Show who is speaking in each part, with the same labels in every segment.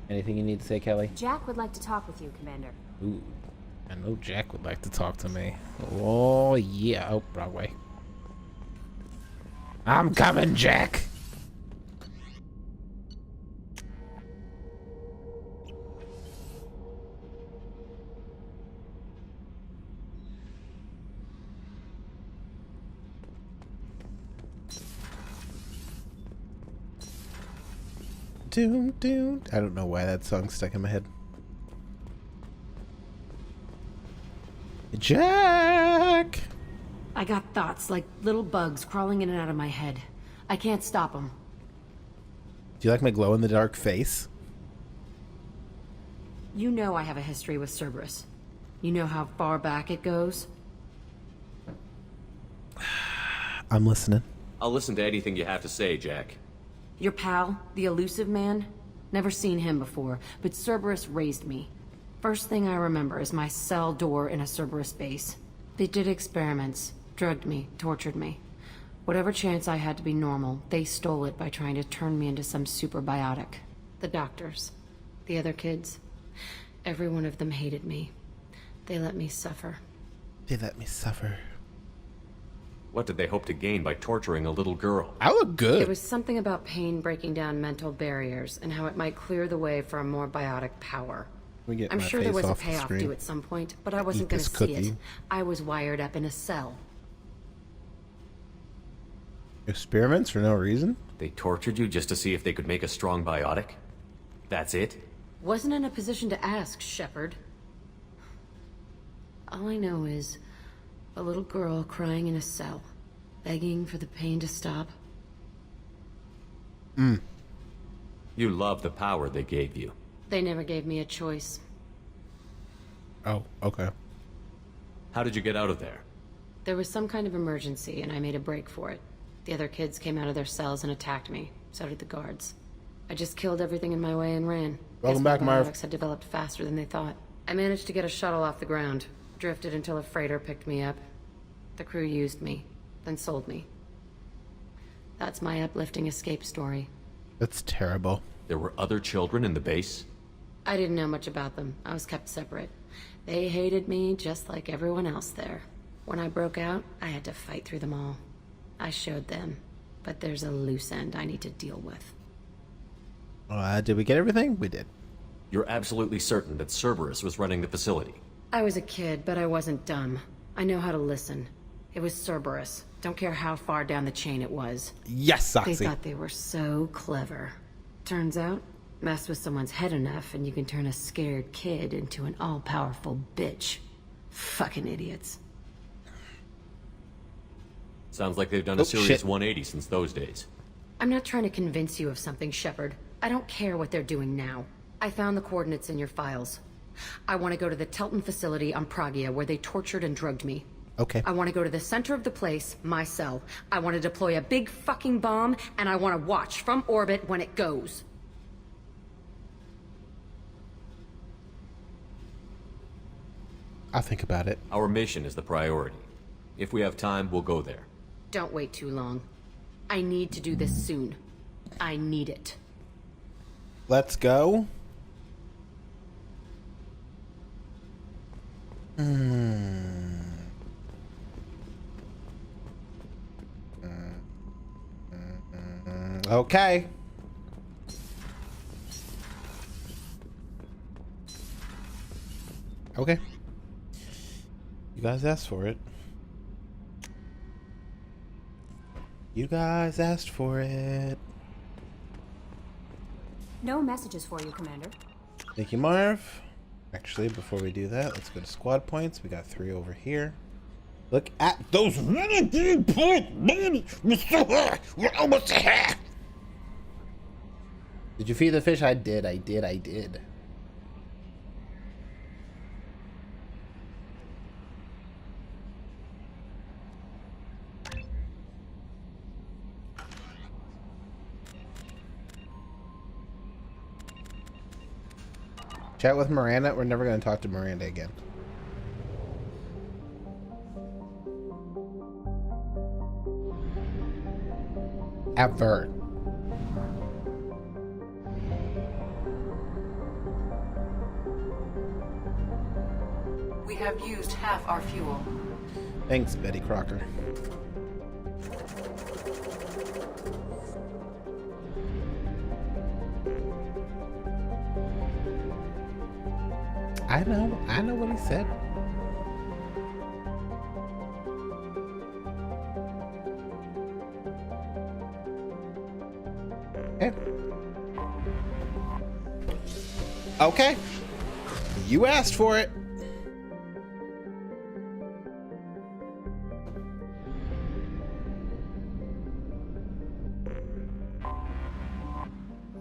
Speaker 1: Anything you need to say, Kelly?
Speaker 2: Jack would like to talk with you, Commander.
Speaker 1: Ooh, I know Jack would like to talk to me. Oh, yeah. Oh, wrong way. I'm coming, Jack. Doom, doom. I don't know why that song's stuck in my head. Jack!
Speaker 3: I got thoughts like little bugs crawling in and out of my head. I can't stop them.
Speaker 1: Do you like my glow-in-the-dark face?
Speaker 3: You know I have a history with Cerberus. You know how far back it goes?
Speaker 1: I'm listening.
Speaker 4: I'll listen to anything you have to say, Jack.
Speaker 3: Your pal, the elusive man? Never seen him before, but Cerberus raised me. First thing I remember is my cell door in a Cerberus base. They did experiments, drugged me, tortured me. Whatever chance I had to be normal, they stole it by trying to turn me into some superbiotic. The doctors, the other kids, every one of them hated me. They let me suffer.
Speaker 1: They let me suffer.
Speaker 4: What did they hope to gain by torturing a little girl?
Speaker 1: I look good.
Speaker 3: It was something about pain breaking down mental barriers and how it might clear the way for a more biotic power. I'm sure there was a payoff due at some point, but I wasn't going to see it. I was wired up in a cell.
Speaker 1: Experiments for no reason?
Speaker 4: They tortured you just to see if they could make a strong biotic? That's it?
Speaker 3: Wasn't in a position to ask, Shepard. All I know is a little girl crying in a cell, begging for the pain to stop.
Speaker 4: You love the power they gave you.
Speaker 3: They never gave me a choice.
Speaker 1: Oh, okay.
Speaker 4: How did you get out of there?
Speaker 3: There was some kind of emergency, and I made a break for it. The other kids came out of their cells and attacked me. So did the guards. I just killed everything in my way and ran.
Speaker 1: Welcome back, Marv.
Speaker 3: Biotics had developed faster than they thought. I managed to get a shuttle off the ground. Drifted until a freighter picked me up. The crew used me, then sold me. That's my uplifting escape story.
Speaker 1: That's terrible.
Speaker 4: There were other children in the base?
Speaker 3: I didn't know much about them. I was kept separate. They hated me just like everyone else there. When I broke out, I had to fight through them all. I showed them, but there's a loose end I need to deal with.
Speaker 1: Did we get everything? We did.
Speaker 4: You're absolutely certain that Cerberus was running the facility?
Speaker 3: I was a kid, but I wasn't dumb. I know how to listen. It was Cerberus. Don't care how far down the chain it was.
Speaker 1: Yes, Soxy.
Speaker 3: They thought they were so clever. Turns out, mess with someone's head enough and you can turn a scared kid into an all-powerful bitch. Fucking idiots.
Speaker 4: Sounds like they've done a serious 180 since those days.
Speaker 3: I'm not trying to convince you of something, Shepard. I don't care what they're doing now. I found the coordinates in your files. I want to go to the Telton facility on Pragia where they tortured and drugged me.
Speaker 1: Okay.
Speaker 3: I want to go to the center of the place, my cell. I want to deploy a big fucking bomb, and I want to watch from orbit when it goes.
Speaker 1: I'll think about it.
Speaker 4: Our mission is the priority. If we have time, we'll go there.
Speaker 3: Don't wait too long. I need to do this soon. I need it.
Speaker 1: Let's go. Okay. Okay. You guys asked for it. You guys asked for it.
Speaker 2: No messages for you, Commander.
Speaker 1: Thank you, Marv. Actually, before we do that, let's go to squad points. We got 3 over here. Look at those Renegade points, baby! We're almost there! Did you feed the fish? I did. Chat with Miranda. We're never going to talk to Miranda again. Ever.
Speaker 3: have used half our fuel.
Speaker 1: Thanks, Betty Crocker. I know what he said. Okay. Okay. You asked for it.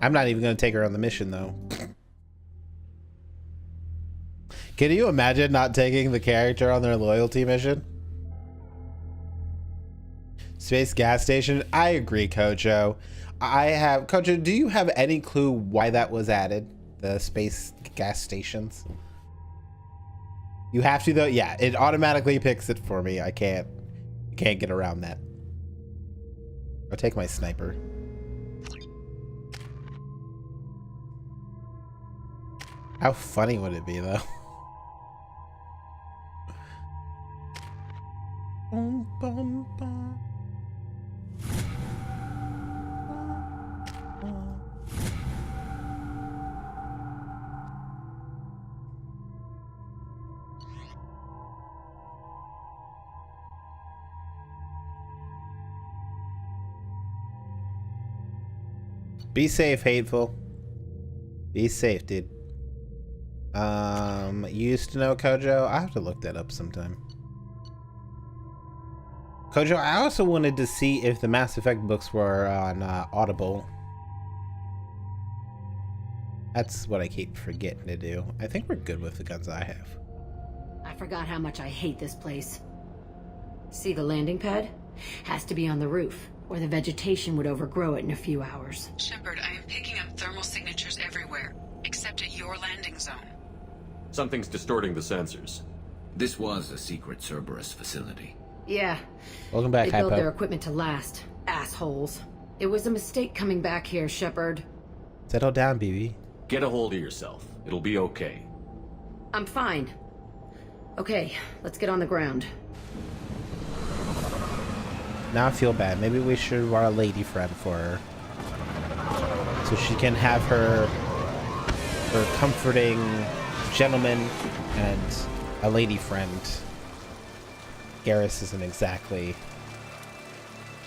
Speaker 1: I'm not even going to take her on the mission, though. Can you imagine not taking the character on their loyalty mission? Space gas station? I agree, Kojo. Kojo, do you have any clue why that was added? The space gas stations? You have to, though? Yeah, it automatically picks it for me. I can't get around that. I'll take my sniper. How funny would it be, though? Be safe, Hateful. Be safe, dude. You used to know Kojo? I have to look that up sometime. Kojo, I also wanted to see if the Mass Effect books were on Audible. That's what I keep forgetting to do. I think we're good with the guns I have.
Speaker 3: I forgot how much I hate this place. See the landing pad? Has to be on the roof, or the vegetation would overgrow it in a few hours.
Speaker 5: Shepard, I am picking up thermal signatures everywhere, except at your landing zone.
Speaker 4: Something's distorting the sensors.
Speaker 6: This was a secret Cerberus facility.
Speaker 3: Yeah.
Speaker 1: Welcome back,
Speaker 3: They built
Speaker 1: Hypo.
Speaker 3: their equipment to last. Assholes. It was a mistake coming back here, Shepard.
Speaker 1: Settle down, BB.
Speaker 4: Get a hold of yourself. It'll be okay.
Speaker 3: I'm fine. Okay, let's get on the ground.
Speaker 1: Now I feel bad. Maybe we should borrow a lady friend for her. So she can have her comforting gentleman and a lady friend. Garrus isn't exactly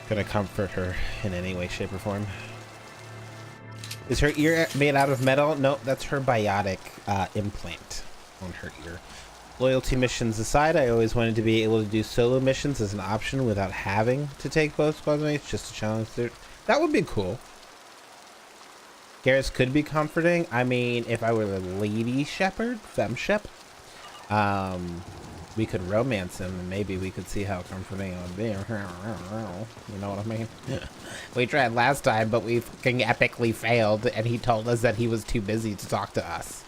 Speaker 1: gonna comfort her in any way, shape, or form. Is her ear made out of metal? No, that's her biotic implant on her ear. Loyalty missions aside, I always wanted to be able to do solo missions as an option without having to take both squad mates, just to challenge their... That would be cool. Garrus could be comforting. I mean, if I were the lady shepherd, femme shep, we could romance him and maybe we could see how comforting it would be. You know what I mean? We tried last time, but we fucking epically failed, and he told us that he was too busy to talk to us.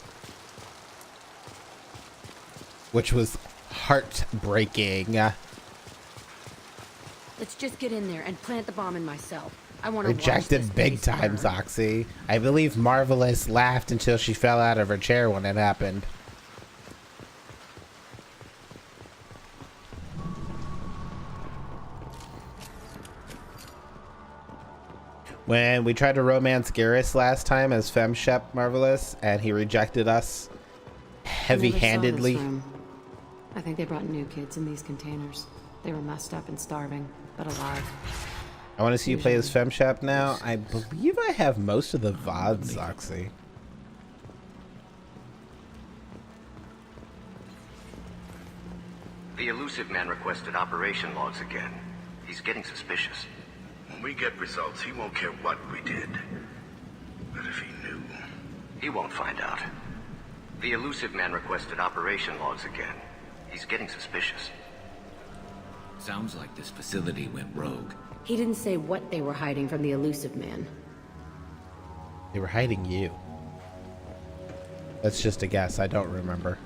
Speaker 1: Which was heartbreaking.
Speaker 3: Let's just get in there and plant the bomb in myself. I want to
Speaker 1: Rejected big time, Zoxy. I believe Marvelous laughed until she fell out of her chair when it happened. When we tried to romance Garrus last time as Femme Shep Marvelous, and he rejected us heavy-handedly.
Speaker 3: I think they brought new kids in these containers. They were messed up and starving, but alive.
Speaker 1: I want to see you play as Femme Shep now. I believe I have most of the VODs, Zoxy.
Speaker 7: The elusive man requested operation logs again. He's getting suspicious.
Speaker 8: When we get results, he won't care what we did. But if he knew...
Speaker 7: He won't find out. The elusive man requested operation logs again. He's getting suspicious.
Speaker 6: Sounds like this facility went rogue.
Speaker 3: He didn't say what they were hiding from the elusive man.
Speaker 1: They were hiding you. That's just a guess. I don't remember.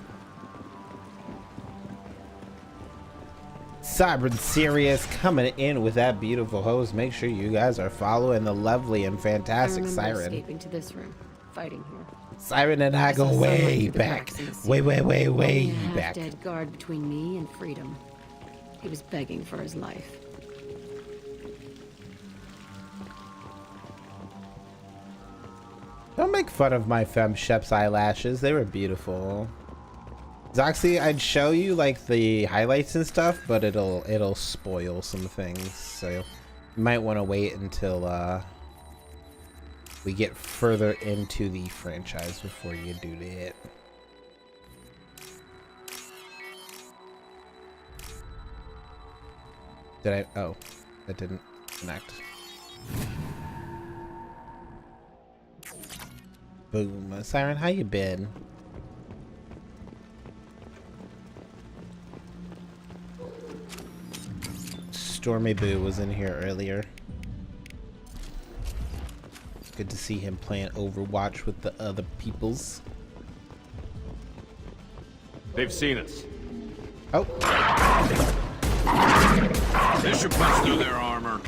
Speaker 1: Cyber Serious coming in with that beautiful hose. Make sure you guys are following the lovely and fantastic
Speaker 3: I remember
Speaker 1: Siren.
Speaker 3: escaping to this room. fighting here.
Speaker 1: Siren and I go
Speaker 3: saw someone
Speaker 1: way
Speaker 3: through the
Speaker 1: back.
Speaker 3: cracks in the
Speaker 1: Way
Speaker 3: ceiling. Only a
Speaker 1: back.
Speaker 3: half-dead guard between me and freedom. He was begging for his life.
Speaker 1: Don't make fun of my femshep's eyelashes. They were beautiful. Zoxy, I'd show you like the highlights and stuff, but it'll spoil some things. So you might want to wait until we get further into the franchise before you do that. Did I? Oh, that didn't connect. Boom. Siren, how you been? Stormy Boo was in here earlier. Good to see him playing Overwatch with the other peoples.
Speaker 4: They've seen us.
Speaker 1: Oh.
Speaker 6: They should bust through their armor.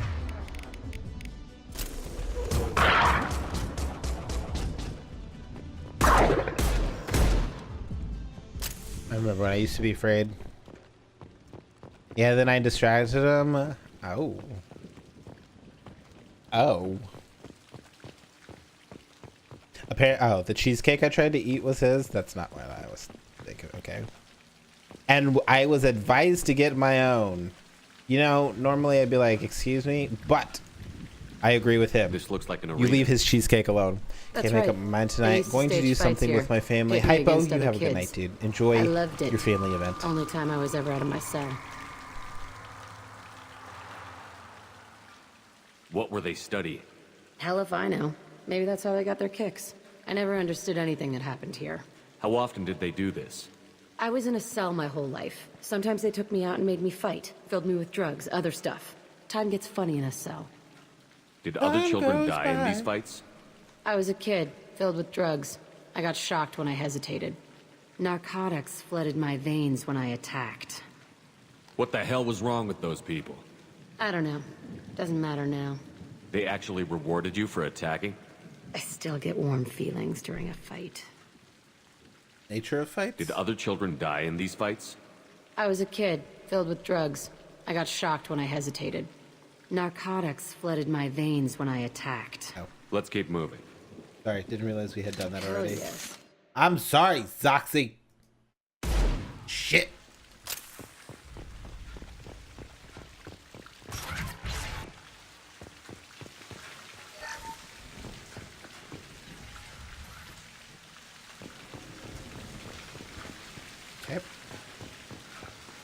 Speaker 1: I remember when I used to be afraid. Yeah, then I distracted him. Oh. Oh. Oh, the cheesecake I tried to eat was his? That's not what I was thinking. Okay. And I was advised to get my own. You know, normally I'd be like, excuse me, but I agree with him.
Speaker 4: This looks like an arena.
Speaker 1: You leave his cheesecake alone.
Speaker 3: That's
Speaker 1: Can't make
Speaker 3: right.
Speaker 1: up my mind
Speaker 3: I
Speaker 1: tonight.
Speaker 3: used to
Speaker 1: Going to
Speaker 3: stage
Speaker 1: do
Speaker 3: fights
Speaker 1: something
Speaker 3: here.
Speaker 1: with my family.
Speaker 3: Pitting
Speaker 1: Hypo,
Speaker 3: against
Speaker 1: you
Speaker 3: other
Speaker 1: have a good
Speaker 3: kids.
Speaker 1: night, dude. Enjoy
Speaker 3: I loved it.
Speaker 1: your family event.
Speaker 3: Only time I was ever out of my cell.
Speaker 4: What were they studying?
Speaker 3: Hell if I know. Maybe that's how they got their kicks. I never understood anything that happened here.
Speaker 4: How often did they do this?
Speaker 3: I was in a cell my whole life. Sometimes they took me out and made me fight, filled me with drugs, other stuff. Time gets funny in a cell.
Speaker 4: Did other
Speaker 1: Time
Speaker 4: children
Speaker 1: goes
Speaker 4: die in
Speaker 1: by.
Speaker 4: these fights?
Speaker 3: I was a kid, filled with drugs. I got shocked when I hesitated. Narcotics flooded my veins when I attacked.
Speaker 4: What the hell was wrong with those people?
Speaker 3: I don't know. Doesn't matter now.
Speaker 4: They actually rewarded you for attacking?
Speaker 3: I still get warm feelings during a fight.
Speaker 1: Nature of fights?
Speaker 4: Did other children die in these fights?
Speaker 3: I was a kid, filled with drugs. I got shocked when I hesitated. Narcotics flooded my veins when I attacked.
Speaker 1: Oh,
Speaker 4: Let's keep moving.
Speaker 1: sorry. Didn't realize we had done that
Speaker 3: Oh,
Speaker 1: already.
Speaker 3: yes.
Speaker 1: I'm sorry, Zoxy. Shit. Okay.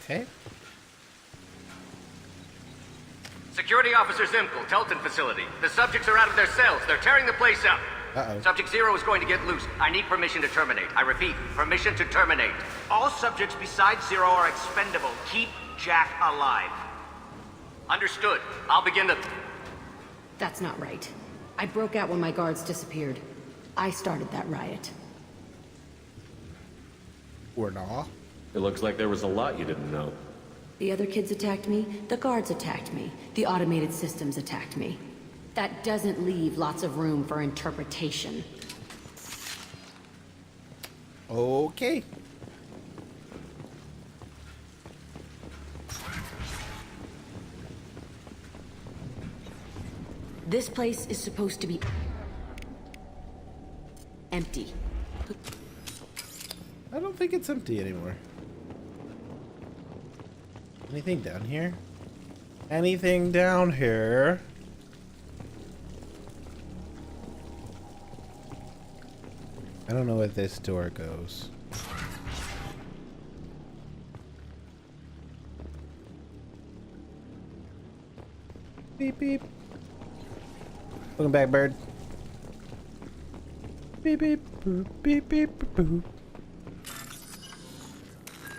Speaker 1: Okay.
Speaker 7: Security Officer Zimkel, Telton facility. The subjects are out of their cells. They're tearing the place up.
Speaker 1: Uh-oh.
Speaker 7: Subject 0 is going to get loose. I need permission to terminate. I repeat, permission to terminate.
Speaker 9: All subjects besides Zero are expendable. Keep Jack alive.
Speaker 7: Understood. I'll begin the...
Speaker 3: That's not right. I broke out when my guards disappeared. I started that riot.
Speaker 1: Or not.
Speaker 4: It looks like there was a lot you didn't know.
Speaker 3: The other kids attacked me, the guards attacked me, the automated systems attacked me. That doesn't leave lots of room for interpretation.
Speaker 1: Okay.
Speaker 3: This place is supposed to be empty.
Speaker 1: I don't think it's empty anymore. Anything down here? Anything down here? I don't know where this door goes. Beep beep. Welcome back, bird. Beep beep boop beep beep boop.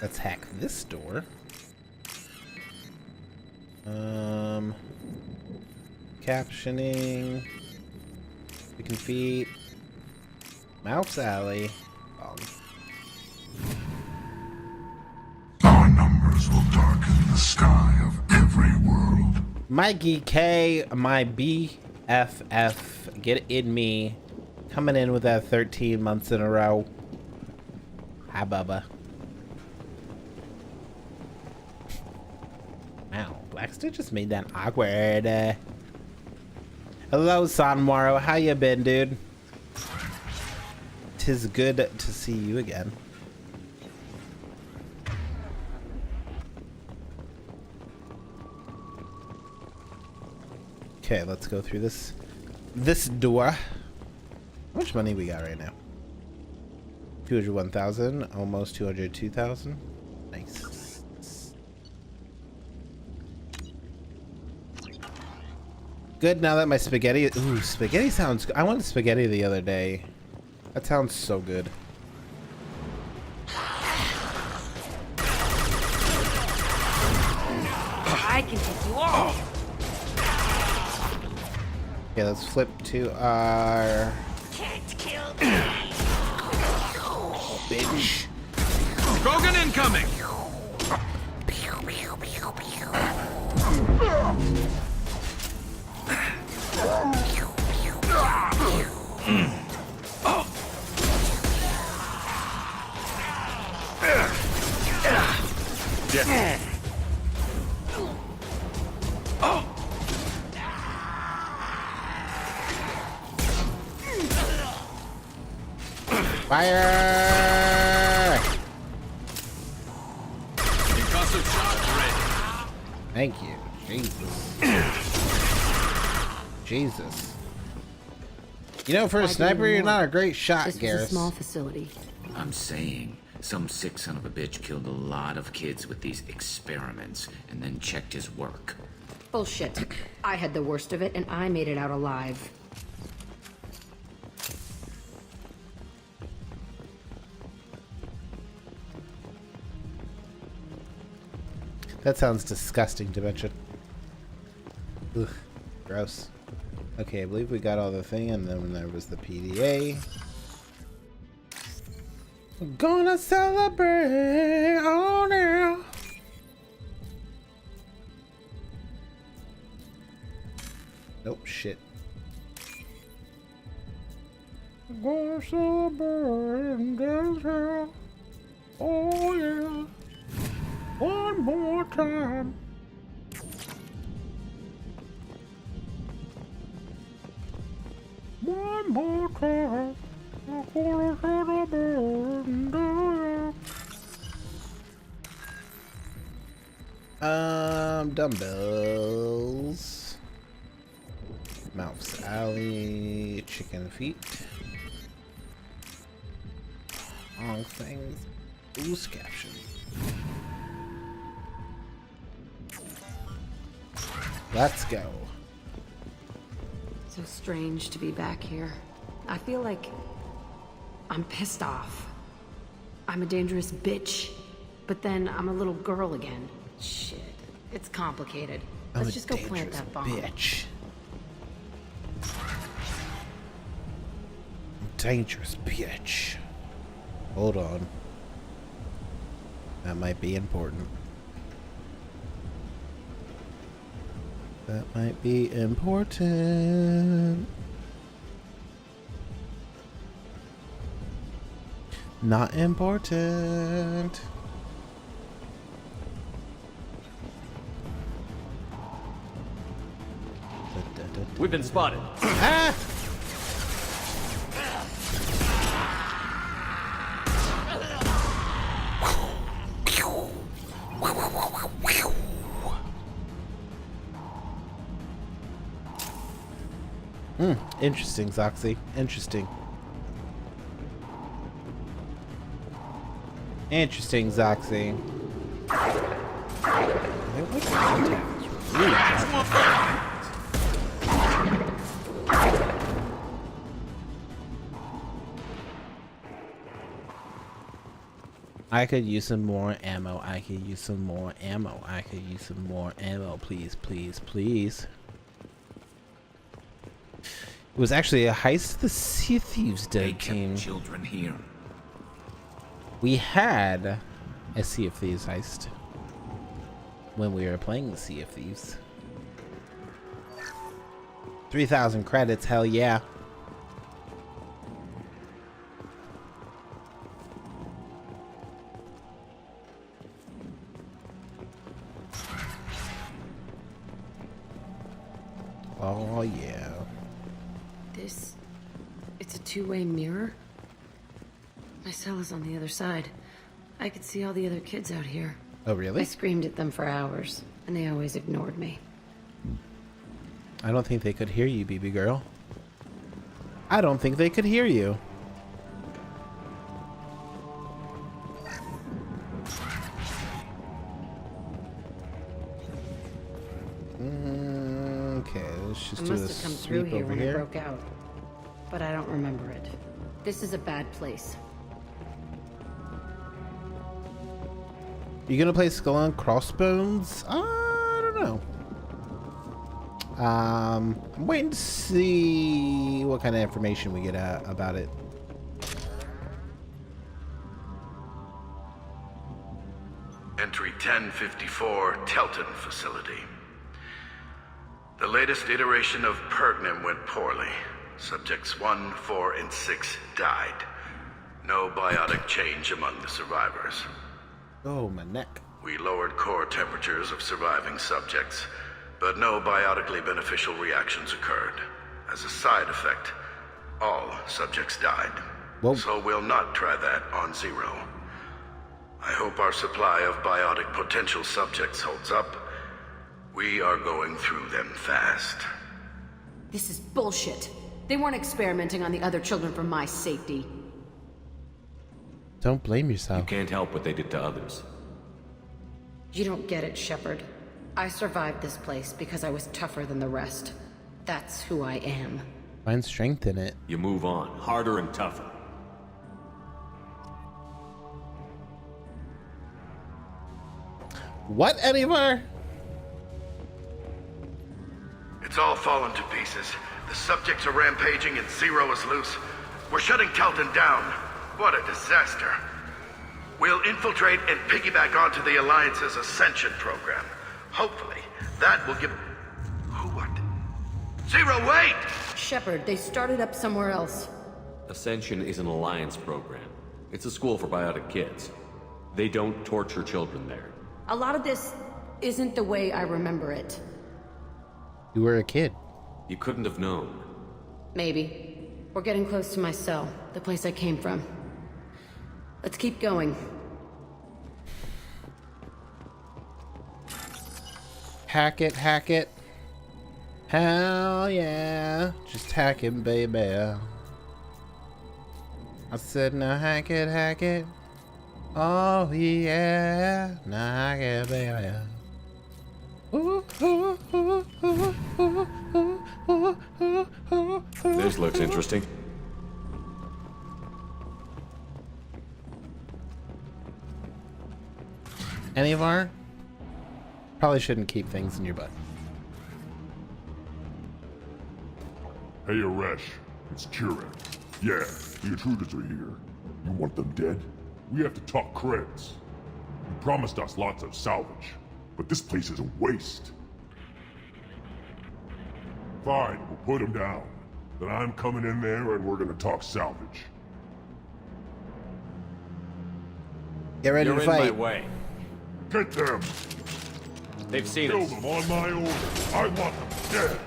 Speaker 1: Let's hack this door. Captioning. Chicken feet. Mouse alley.
Speaker 8: Our numbers will darken the sky of every world.
Speaker 1: Mikey K, my BFF, get in me. Coming in with that 13 months in a row. Hi, Bubba. Wow, Blackstin just made that awkward. Hello, Sanmaro. How you been, dude? 'Tis good to see you again. Okay, let's go through this door. How much money we got right now? 201,000, almost 202,000. Nice. Good, now that my spaghetti... Ooh, spaghetti sounds good. I wanted spaghetti the other day. That sounds so good.
Speaker 3: I can take you all.
Speaker 1: Okay, let's flip to our...
Speaker 3: Can't kill
Speaker 1: bitch.
Speaker 6: Krogan incoming!
Speaker 4: Yeah.
Speaker 1: Fire!
Speaker 6: Concussive shock ready.
Speaker 1: Thank you. Jesus. Jesus. You know, for a sniper, you're not a great shot,
Speaker 3: This was a
Speaker 1: Garrus.
Speaker 3: small facility.
Speaker 6: I'm saying, some sick son of a bitch killed a lot of kids with these experiments and then checked his work.
Speaker 3: Bullshit. I had the worst of it, and I made it out alive.
Speaker 1: That sounds disgusting to mention. Ugh, gross. Okay, I believe we got all the thing, and then there was the PDA. We're gonna celebrate, oh now. Nope, shit. We're gonna celebrate in downtown, oh yeah. One more time. One more time. Dumbbells. Mouse Alley. Chicken feet. Long things. Loose caption. Let's go.
Speaker 3: So strange to be back here. I feel like I'm pissed off. I'm a dangerous bitch, but then I'm a little girl again. Shit, it's complicated. Let's just go plant that bomb.
Speaker 1: Bitch. Dangerous bitch. Hold on. That might be important. That might be important. Not important.
Speaker 4: We've been spotted.
Speaker 1: Ah! Interesting, Zoxy. Interesting. Interesting, Zoxy. I could use some more ammo. I could use some more ammo. I could use some more ammo. Please, please, please. It was actually a heist the Sea Thieves
Speaker 6: They
Speaker 1: did,
Speaker 6: kept
Speaker 1: team.
Speaker 6: children here.
Speaker 1: We had a Sea of Thieves heist when we were playing the Sea of Thieves. 3,000 credits, hell yeah. Oh, yeah.
Speaker 3: It's a two-way mirror? My cell is on the other side. I could see all the other kids out here.
Speaker 1: Oh,
Speaker 3: I
Speaker 1: really?
Speaker 3: screamed at them for hours, and they always ignored me.
Speaker 1: I don't think they could hear you, BB girl. I don't think they could hear you. Okay, let's just
Speaker 3: I
Speaker 1: do
Speaker 3: must
Speaker 1: this
Speaker 3: have come through
Speaker 1: sweep
Speaker 3: here
Speaker 1: over
Speaker 3: when it
Speaker 1: here.
Speaker 3: broke out, but I don't remember it. This is a bad place.
Speaker 1: You gonna play Skull and Crossbones? I don't know. I'm waiting to see what kind of information we get about it.
Speaker 8: Entry 1054, Telton Facility. The latest iteration of Pergnum went poorly. Subjects 1, 4, and 6 died. No biotic change among the survivors.
Speaker 1: Oh, my neck.
Speaker 8: We lowered core temperatures of surviving subjects, but no biotically beneficial reactions occurred. As a side effect, all subjects died.
Speaker 1: Whoa.
Speaker 8: So we'll not try that on Zero. I hope our supply of biotic potential subjects holds up. We are going through them fast.
Speaker 3: This is bullshit. They weren't experimenting on the other children for my safety.
Speaker 1: Don't blame
Speaker 4: You
Speaker 1: yourself.
Speaker 4: can't help what they did to others.
Speaker 3: You don't get it, Shepard. I survived this place because I was tougher than the rest. That's who I am.
Speaker 1: Find strength in it.
Speaker 4: You move on, harder and tougher.
Speaker 1: What, Edivar?
Speaker 8: It's all fallen to pieces. The subjects are rampaging and Zero is loose. We're shutting Telton down. What a disaster. We'll infiltrate and piggyback onto the Alliance's Ascension program. Hopefully, that will give... Who what? Zero, wait!
Speaker 3: Shepard, they started up somewhere else.
Speaker 4: Ascension is an alliance program. It's a school for biotic kids. They don't torture children there.
Speaker 3: A lot of this isn't the way I remember it.
Speaker 1: You were a kid.
Speaker 4: You couldn't have known.
Speaker 3: Maybe. We're getting close to my cell, the place I came from. Let's keep going.
Speaker 1: Hack it, hack it. Hell yeah. Just hack it, baby. I said, now hack it, hack it. Oh yeah. Now hack it, baby.
Speaker 4: This looks interesting.
Speaker 1: Any of our? Probably shouldn't keep things in your butt.
Speaker 10: Hey, Aresh. It's Kieran. Yeah, the intruders are here. You want them dead? We have to talk creds. You promised us lots of salvage, but this place is a waste. Fine, we'll put them down. Then I'm coming in there and we're gonna talk salvage.
Speaker 1: Get ready
Speaker 4: You're
Speaker 1: to
Speaker 4: in my
Speaker 1: fight.
Speaker 4: way.
Speaker 10: Get them!
Speaker 4: They've seen
Speaker 10: Kill
Speaker 4: us.
Speaker 10: them on my order. I want them dead.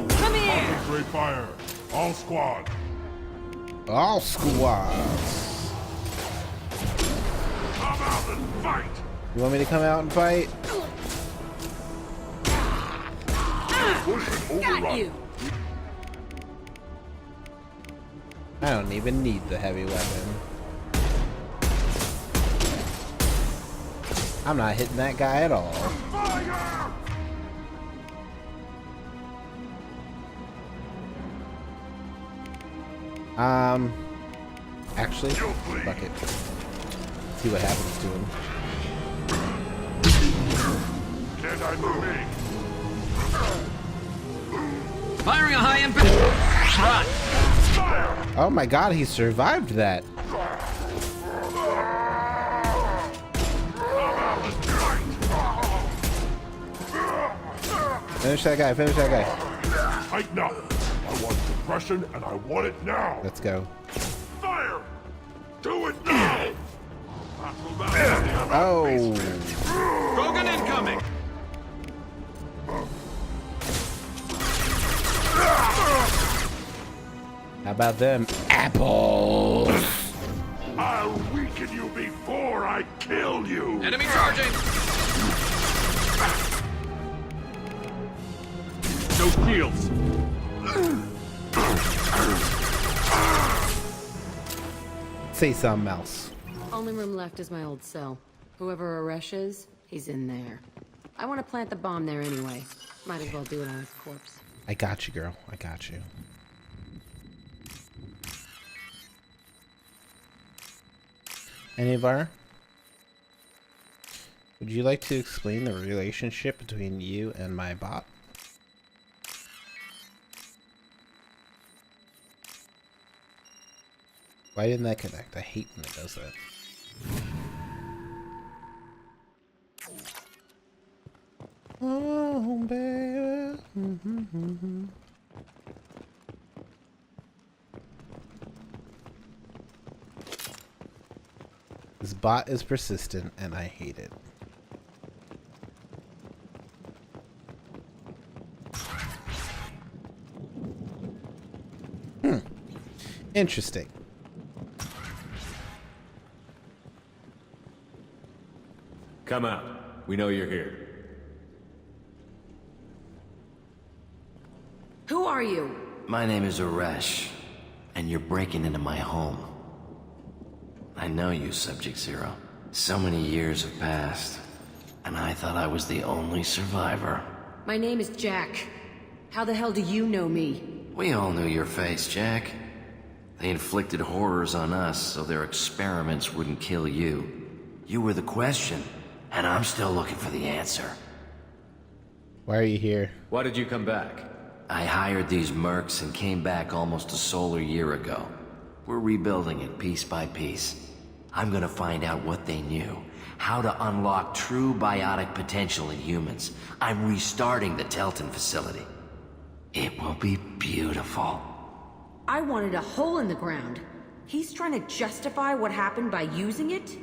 Speaker 3: Come here!
Speaker 10: Concentrate fire. All squad.
Speaker 1: All squads.
Speaker 10: Come out and fight!
Speaker 1: You want me to come out and fight?
Speaker 10: Push and overrun.
Speaker 3: Got you!
Speaker 1: I don't even need the heavy weapon. I'm not hitting that guy at all.
Speaker 10: Fire!
Speaker 1: Actually, fuck it. See what happens to him.
Speaker 10: Can't I move?
Speaker 9: Firing a high impact. Run.
Speaker 1: Oh my god, he survived that. Finish that guy, finish that guy.
Speaker 10: Tighten up. I want suppression and I want it now.
Speaker 1: Let's go.
Speaker 10: Fire! Do it now!
Speaker 1: Oh.
Speaker 9: Krogan incoming.
Speaker 1: How about them apples?
Speaker 10: I'll weaken you before I kill you!
Speaker 11: Enemy charging! No shields!
Speaker 1: Say something else.
Speaker 3: Only room left is my old cell. Whoever Aresh is, he's in there. I want to plant the bomb there anyway. Might as well do it on his corpse.
Speaker 1: I got you, girl. I got you. Anivar, would you like to explain the relationship between you and my bot? Why didn't that connect? I hate when it does that. Oh, baby. This bot is persistent, and I hate it. Interesting.
Speaker 4: Come out. We know you're here.
Speaker 3: Who are you?
Speaker 12: My name is Aresh, and you're breaking into my home. I know you, Subject Zero. So many years have passed, and I thought I was the only survivor.
Speaker 3: My name is Jack. How the hell do you know me?
Speaker 12: We all knew your face, Jack. They inflicted horrors on us so their experiments wouldn't kill you. You were the question, and I'm still looking for the answer.
Speaker 1: Why are you here?
Speaker 4: Why did you come back?
Speaker 12: I hired these mercs and came back almost a solar year ago. We're rebuilding it piece by piece. I'm gonna find out what they knew, how to unlock true biotic potential in humans. I'm restarting the Telton facility. It will be beautiful.
Speaker 3: I wanted a hole in the ground. He's trying to justify what happened by using it?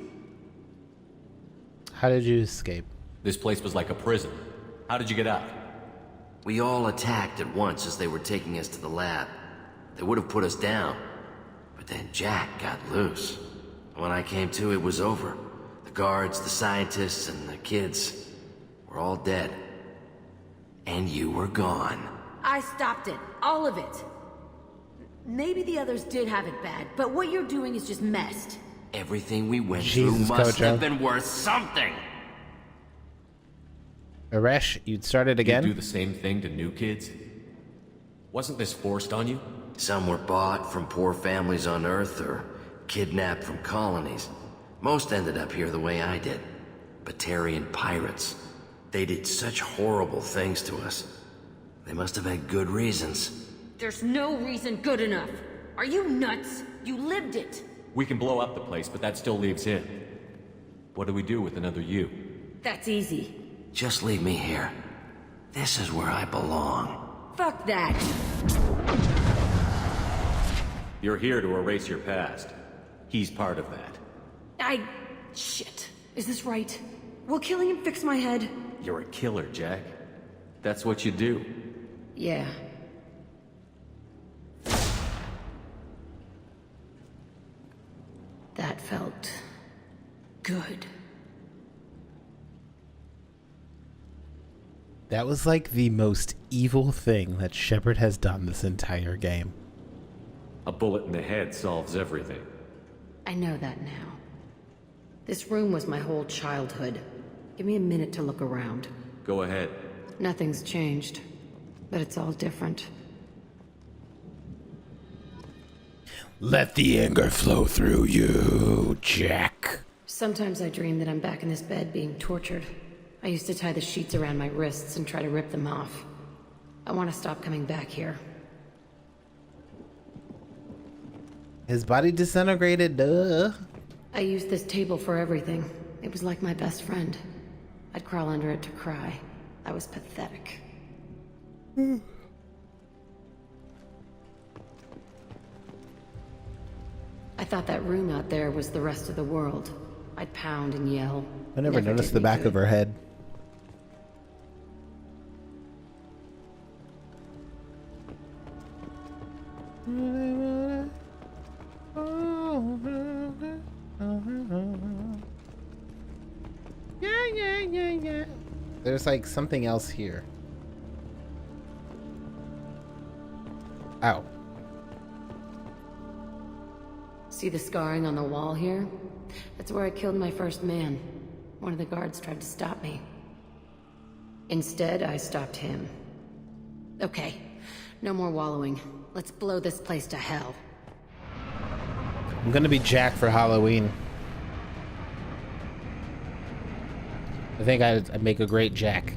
Speaker 1: How did you escape?
Speaker 4: This place was like a prison. How did you get out?
Speaker 12: We all attacked at once as they were taking us to the lab. They would have put us down. But then Jack got loose. When I came to, it was over. The guards, the scientists, and the kids were all dead. And you were gone.
Speaker 3: I stopped it. All of it. Maybe the others did have it bad, but what you're doing is just messed.
Speaker 12: Everything we went through must have been worth something.
Speaker 1: Aresh, you'd started again?
Speaker 4: You do the same thing to new kids? Wasn't this forced on you?
Speaker 12: Some were bought from poor families on Earth or kidnapped from colonies. Most ended up here the way I did. Batarian pirates. They did such horrible things to us. They must have had good reasons.
Speaker 3: There's no reason good enough. Are you nuts? You lived it.
Speaker 4: We can blow up the place, but that still leaves him. What do we do with another you?
Speaker 3: That's easy.
Speaker 12: Just leave me here. This is where I belong.
Speaker 3: Fuck that.
Speaker 4: You're here to erase your past. He's part of that.
Speaker 3: Shit. Is this right? Will killing him fix my head?
Speaker 4: You're a killer, Jack. That's what you do.
Speaker 3: Yeah. That felt good.
Speaker 1: That was like the most evil thing that Shepard has done this entire game.
Speaker 4: A bullet in the head solves everything.
Speaker 3: I know that now. This room was my whole childhood. Give me a minute to look around.
Speaker 4: Go ahead.
Speaker 3: Nothing's changed, but it's all different.
Speaker 1: Let the anger flow through you, Jack.
Speaker 3: Sometimes I dream that I'm back in this bed being tortured. I used to tie the sheets around my wrists and try to rip them off. I want to stop coming back here.
Speaker 1: His body disintegrated, duh.
Speaker 3: I used this table for everything. It was like my best friend. I'd crawl under it to cry. I was pathetic. I thought that room out there was the rest of the world. I'd pound and yell.
Speaker 1: I never noticed the back of her head. There's like something else here. Ow.
Speaker 3: See the scarring on the wall here? That's where I killed my first man. One of the guards tried to stop me. Instead, I stopped him. Okay, no more wallowing. Let's blow this place to hell.
Speaker 1: I'm gonna be Jack for Halloween. I think I'd make a great Jack.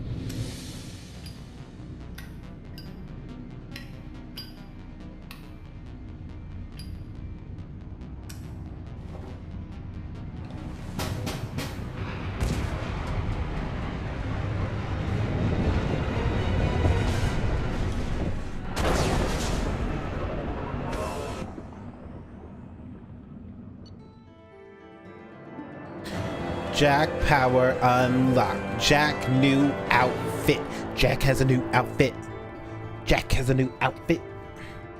Speaker 1: Jack power unlocked. Jack new outfit. Jack has a new outfit. Jack has a new outfit.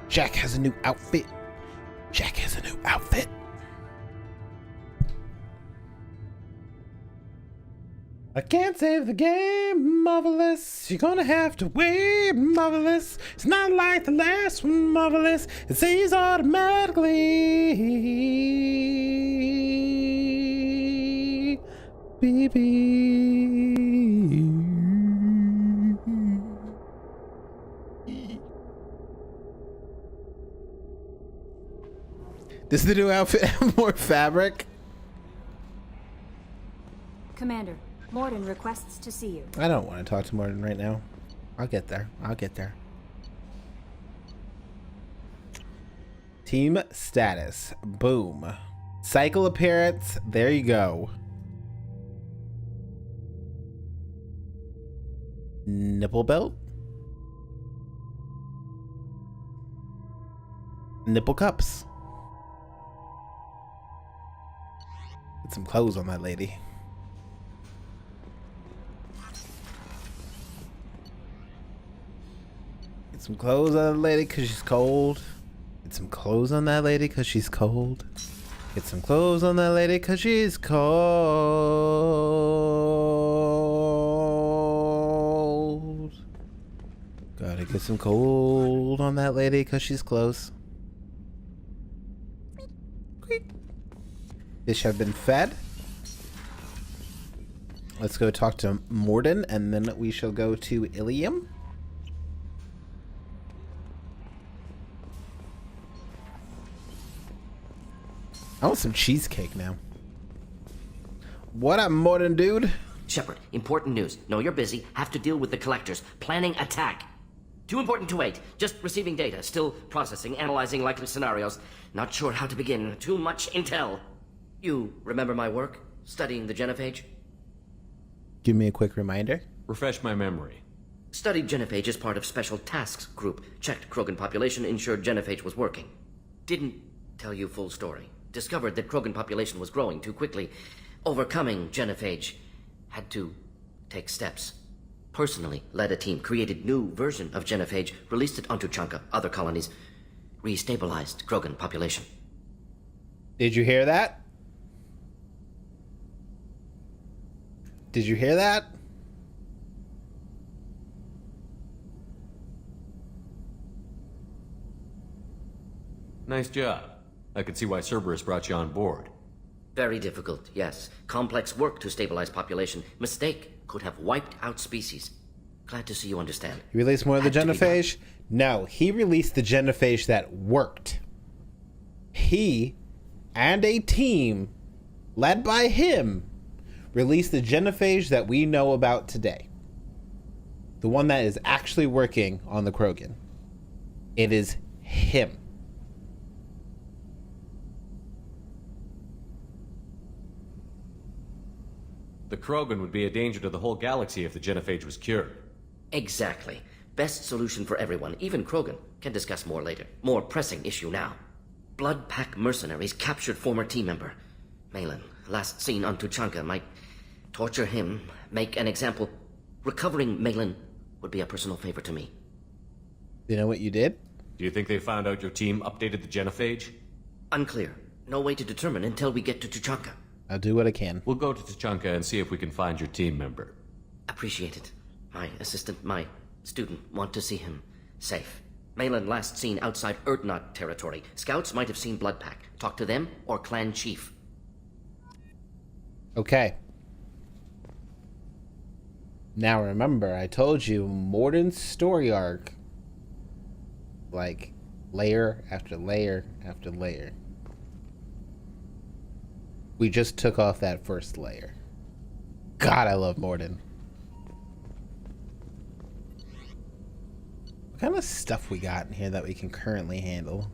Speaker 1: Jack has a new outfit. Jack has a new outfit. I can't save the game, Marvelous. You're gonna have to wait, Marvelous. It's not like the last one, Marvelous. It saves automatically. Baby. This is the new outfit. More fabric.
Speaker 2: Commander, Morden requests to see you.
Speaker 1: I don't want to talk to Morden right now. I'll get there. I'll get there. Team status. Boom. Cycle appearance. There you go. Nipple belt. Nipple cups. Get some clothes on that lady. Get some clothes on that lady because she's cold. Get some clothes on that lady because she's cold. Get some clothes on that lady because she's cold. Gotta get some cold on that lady because she's close. Fish have been fed. Let's go talk to Morden, and then we shall go to Ilium. I want some cheesecake now. What up, Morden, dude?
Speaker 12: Shepard, important news. Know you're busy. Have to deal with the collectors. Planning attack. Too important to wait. Just receiving data. Still processing, analyzing likely scenarios. Not sure how to begin. Too much intel. You remember my work? Studying the genophage?
Speaker 1: Give me a quick reminder.
Speaker 4: Refresh my memory.
Speaker 12: Studied genophage as part of Special Tasks Group. Checked Krogan population, ensured genophage was working. Didn't tell you full story. Discovered that Krogan population was growing too quickly. Overcoming genophage. Had to take steps. Personally led a team, created new version of genophage, released it onto Tuchanka, other colonies. Restabilized Krogan population.
Speaker 1: Did you hear that? Did you hear that?
Speaker 4: Nice job. I could see why Cerberus brought you on board.
Speaker 12: Very difficult, yes. Complex work to stabilize population. Mistake could have wiped out species. Glad to see you understand.
Speaker 1: He released more of the genophage? No, he released the genophage that worked. He and a team led by him released the genophage that we know about today. The one that is actually working on the Krogan. It is him.
Speaker 4: The Krogan would be a danger to the whole galaxy if the genophage was cured.
Speaker 12: Exactly. Best solution for everyone, even Krogan. Can discuss more later. More pressing issue now. Blood Pack mercenaries captured former team member. Malin, last seen on Tuchanka, might torture him, make an example. Recovering Malin would be a personal favor to me.
Speaker 1: You know what you did?
Speaker 4: Do you think they found out your team updated the genophage?
Speaker 12: Unclear. No way to determine until we get to Tuchanka.
Speaker 1: I'll do what I can.
Speaker 4: We'll go to Tuchanka and see if we can find your team member.
Speaker 12: Appreciate it. My assistant, my student, want to see him safe. Malin last seen outside Erdnot territory. Scouts might have seen Bloodpack. Talk to them or clan chief.
Speaker 1: Okay. Now remember, I told you Morden's story arc, like, layer after layer after layer. We just took off that first layer. God, I love Morden. What kind of stuff we got in here that we can currently handle?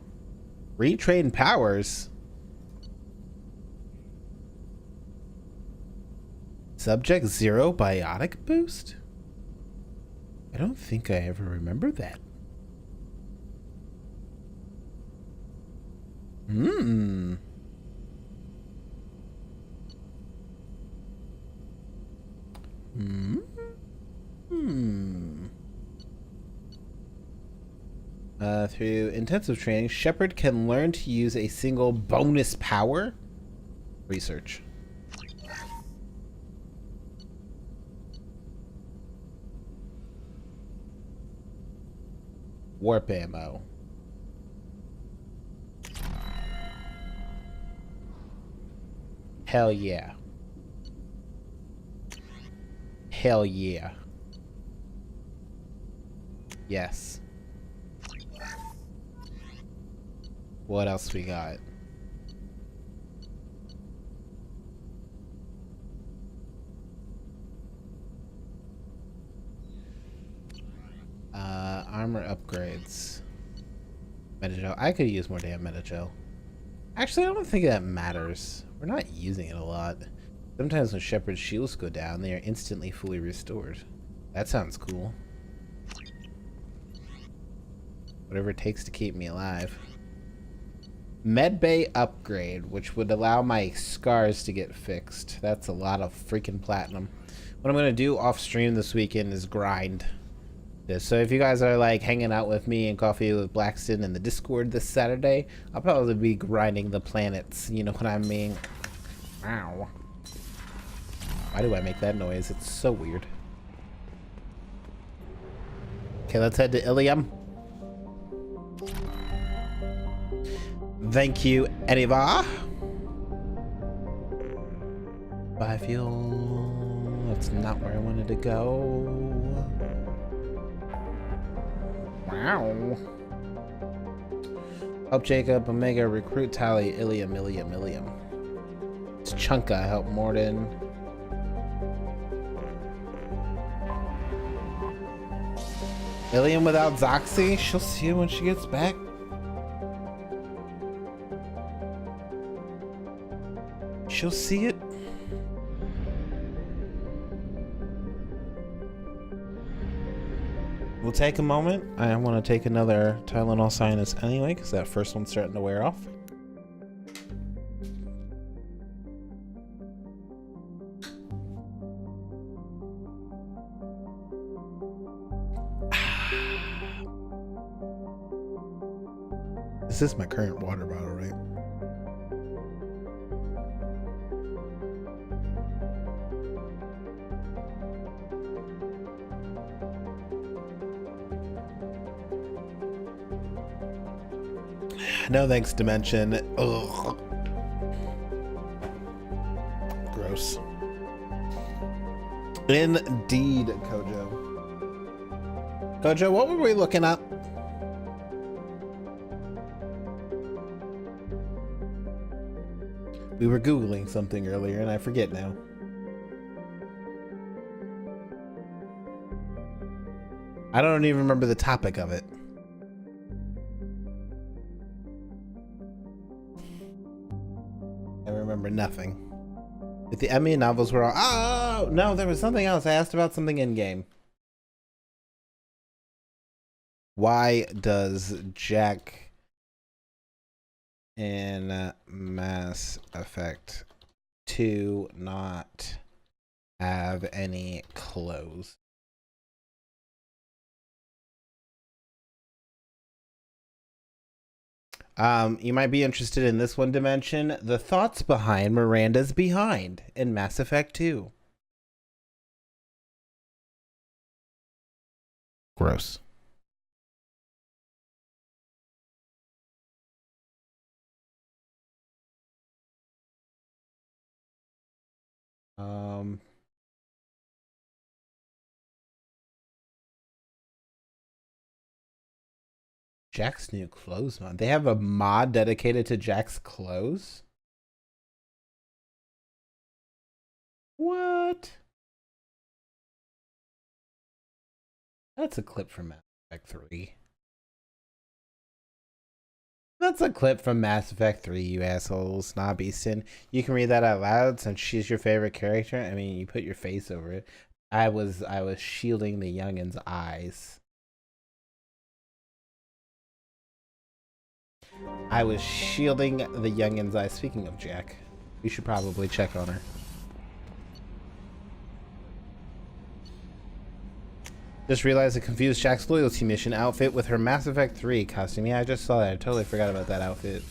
Speaker 1: Retrain powers? Subject 0 biotic boost? I don't think I ever remember that. Hmm. Through intensive training, Shepard can learn to use a single bonus power. Research. Warp ammo. Hell yeah. Hell yeah. Yes. What else we got? Armor upgrades. Metagel. I could use more damn metagel. Actually, I don't think that matters. We're not using it a lot. Sometimes when Shepard's shields go down, they are instantly fully restored. That sounds cool. Whatever it takes to keep me alive. Medbay upgrade, which would allow my scars to get fixed. That's a lot of freaking platinum. What I'm going to do off stream this weekend is grind this. So if you guys are like hanging out with me and Coffee with Blackstin in the Discord this Saturday, I'll probably be grinding the planets. You know what I mean? Wow. Why do I make that noise? It's so weird. Okay, let's head to Ilium. Thank you, Eniva. Biofuel. That's not where I wanted to go. Wow. Help Jacob, Omega, recruit Tally, Ilium. It's Chunka, help Morden. Ilium without Zoxy? She'll see you when she gets back. She'll see it. We'll take a moment. I want to take another Tylenol sinus anyway, because that first one's starting to wear off. This is my current water bottle, right? No thanks, Dimension. Ugh. Gross. Indeed, Kojo. Kojo, what were we looking up? We were Googling something earlier and I forget now. I don't even remember the topic of it. I remember nothing. If the Emmy novels were all— oh no, there was something else. I asked about something in game. Why does Jack in Mass Effect 2 not have any clothes? You might be interested in this one, Dimension. The thoughts behind Miranda's Behind in Mass Effect 2. Gross. Jack's new clothes mod. They have a mod dedicated to Jack's clothes? What? That's a clip from Mass Effect 3. That's a clip from Mass Effect 3, you assholes, Snobby Sin. You can read that out loud since she's your favorite character. I mean, you put your face over it. I was shielding the youngin's eyes. I was shielding the youngin's eyes. Speaking of Jack, we should probably check on her. Just realized I confused Jack's loyalty mission outfit with her Mass Effect 3 costume. Yeah, I just saw that. I totally forgot about that outfit.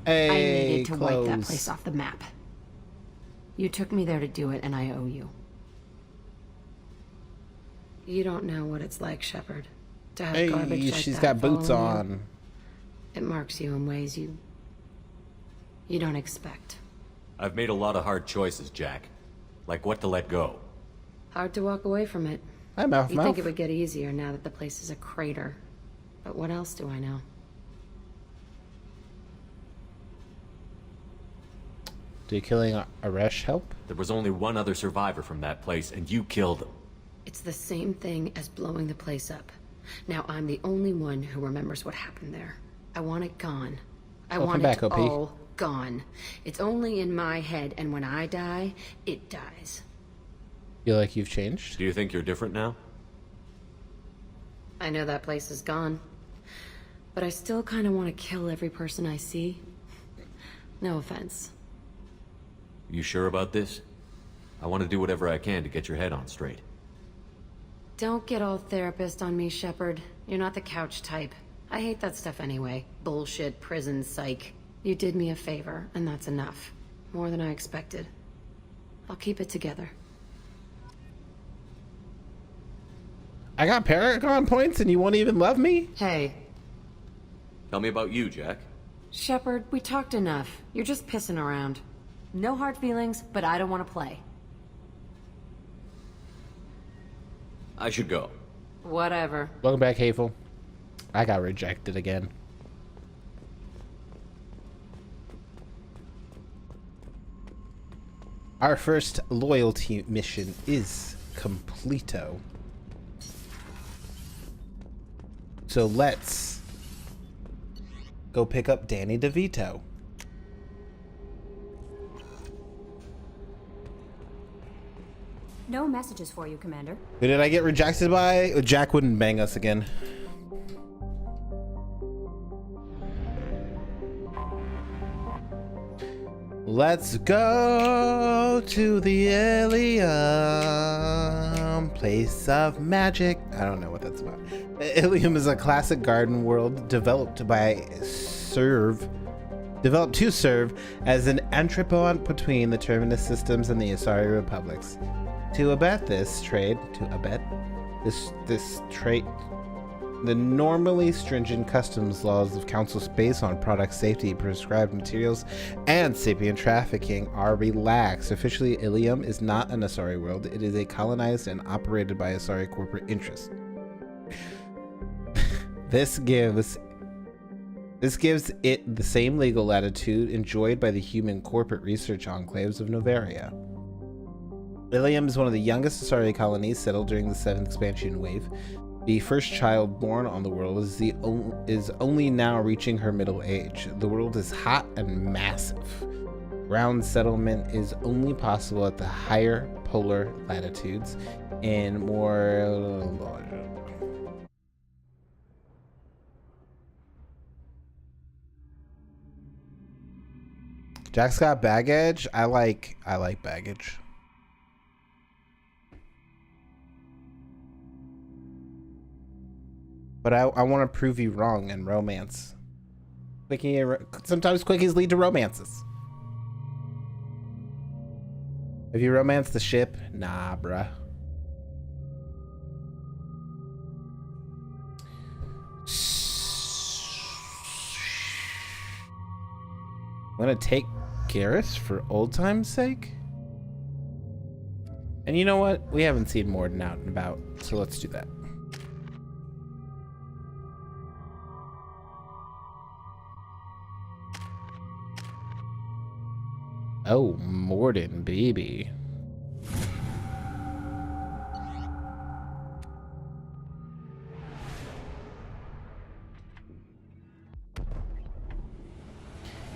Speaker 1: Hey,
Speaker 3: I needed to wipe that
Speaker 1: clothes.
Speaker 3: place off the map. You took me there to do it, and I owe you. You don't know what it's like, Shepard, to have garbage
Speaker 1: Hey,
Speaker 3: like
Speaker 1: she's
Speaker 3: that
Speaker 1: got boots
Speaker 3: following
Speaker 1: on.
Speaker 3: you. It marks you in ways you don't expect.
Speaker 4: I've made a lot of hard choices, Jack. Like what to let go.
Speaker 3: Hard to walk away from it.
Speaker 1: Hi, Mouth
Speaker 3: You'd
Speaker 1: Mouth.
Speaker 3: think it would get easier now that the place is a crater. But what else do I know?
Speaker 1: Do killing Aresh help?
Speaker 4: There was only one other survivor from that place, and you killed him.
Speaker 3: It's the same thing as blowing the place up. Now I'm the only one who remembers what happened there. I want it gone. I
Speaker 1: Welcome
Speaker 3: want
Speaker 1: back,
Speaker 3: it
Speaker 1: OP.
Speaker 3: all gone. It's only in my head, and when I die, it dies.
Speaker 1: Feel like you've changed?
Speaker 4: Do you think you're different now?
Speaker 3: I know that place is gone. But I still kind of want to kill every person I see. No offense.
Speaker 4: You sure about this? I want to do whatever I can to get your head on straight.
Speaker 3: Don't get all therapist on me, Shepard. You're not the couch type. I hate that stuff anyway. Bullshit, prison, psych. You did me a favor, and that's enough. More than I expected. I'll keep it together.
Speaker 1: I got Paragon points and you won't even love me?
Speaker 3: Hey.
Speaker 4: Tell me about you, Jack.
Speaker 3: Shepard, we talked enough. You're just pissing around. No hard feelings, but I don't want to play.
Speaker 4: I should go.
Speaker 3: Whatever.
Speaker 1: Welcome back, Hateful. I got rejected again. Our first loyalty mission is completo. So let's go pick up Danny DeVito.
Speaker 2: No messages for you, Commander.
Speaker 1: Who did I get rejected by? Jack wouldn't bang us again. Let's go to the Ilium, place of magic. I don't know what that's about. Ilium is a classic garden world developed to serve as an entrepot between the Terminus systems and the Asari republics. To abet this trade, the normally stringent customs laws of Council Space on product safety, prescribed materials, and sapient trafficking are relaxed. Officially, Ilium is not an Asari world. It is a colonized and operated by Asari corporate interests. This gives it the same legal latitude enjoyed by the human corporate research enclaves of Novaria. Ilium is one of the youngest Asari colonies settled during the 7th expansion wave. The first child born on the world is only now reaching her middle age. The world is hot and massive. Ground settlement is only possible at the higher polar latitudes and more. Jack's got baggage. I like baggage. But I want to prove you wrong in romance. Sometimes quickies lead to romances. Have you romanced the ship? Nah, bruh. I'm gonna take Garrus for old time's sake. And you know what? We haven't seen Morden out and about, so let's do that. Oh, Morden, baby.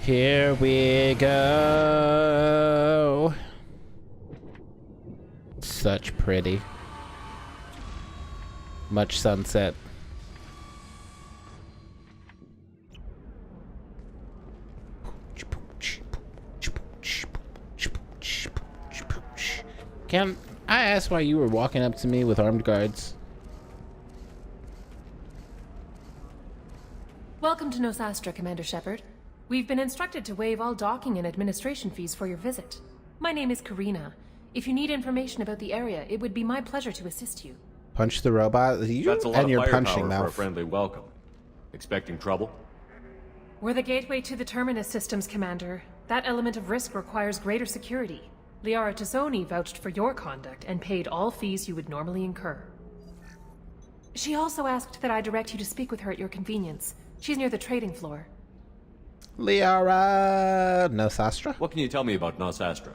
Speaker 1: Here we go. Such pretty. Much sunset. Can I ask why you were walking up to me with armed guards?
Speaker 11: Welcome to Nosastra, Commander Shepard. We've been instructed to waive all docking and administration fees for your visit. My name is Karina. If you need information about the area, it would be my pleasure to assist you.
Speaker 1: Punch the robot?
Speaker 4: That's a lot
Speaker 1: and
Speaker 4: of
Speaker 1: your punching
Speaker 4: firepower for a
Speaker 1: mouth.
Speaker 4: friendly welcome. Expecting trouble?
Speaker 11: We're the gateway to the Terminus systems, Commander. That element of risk requires greater security. Liara Tazzoni vouched for your conduct and paid all fees you would normally incur. She also asked that I direct you to speak with her at your convenience. She's near the trading floor.
Speaker 1: Liara Nosastra?
Speaker 4: What can you tell me about Nosastra?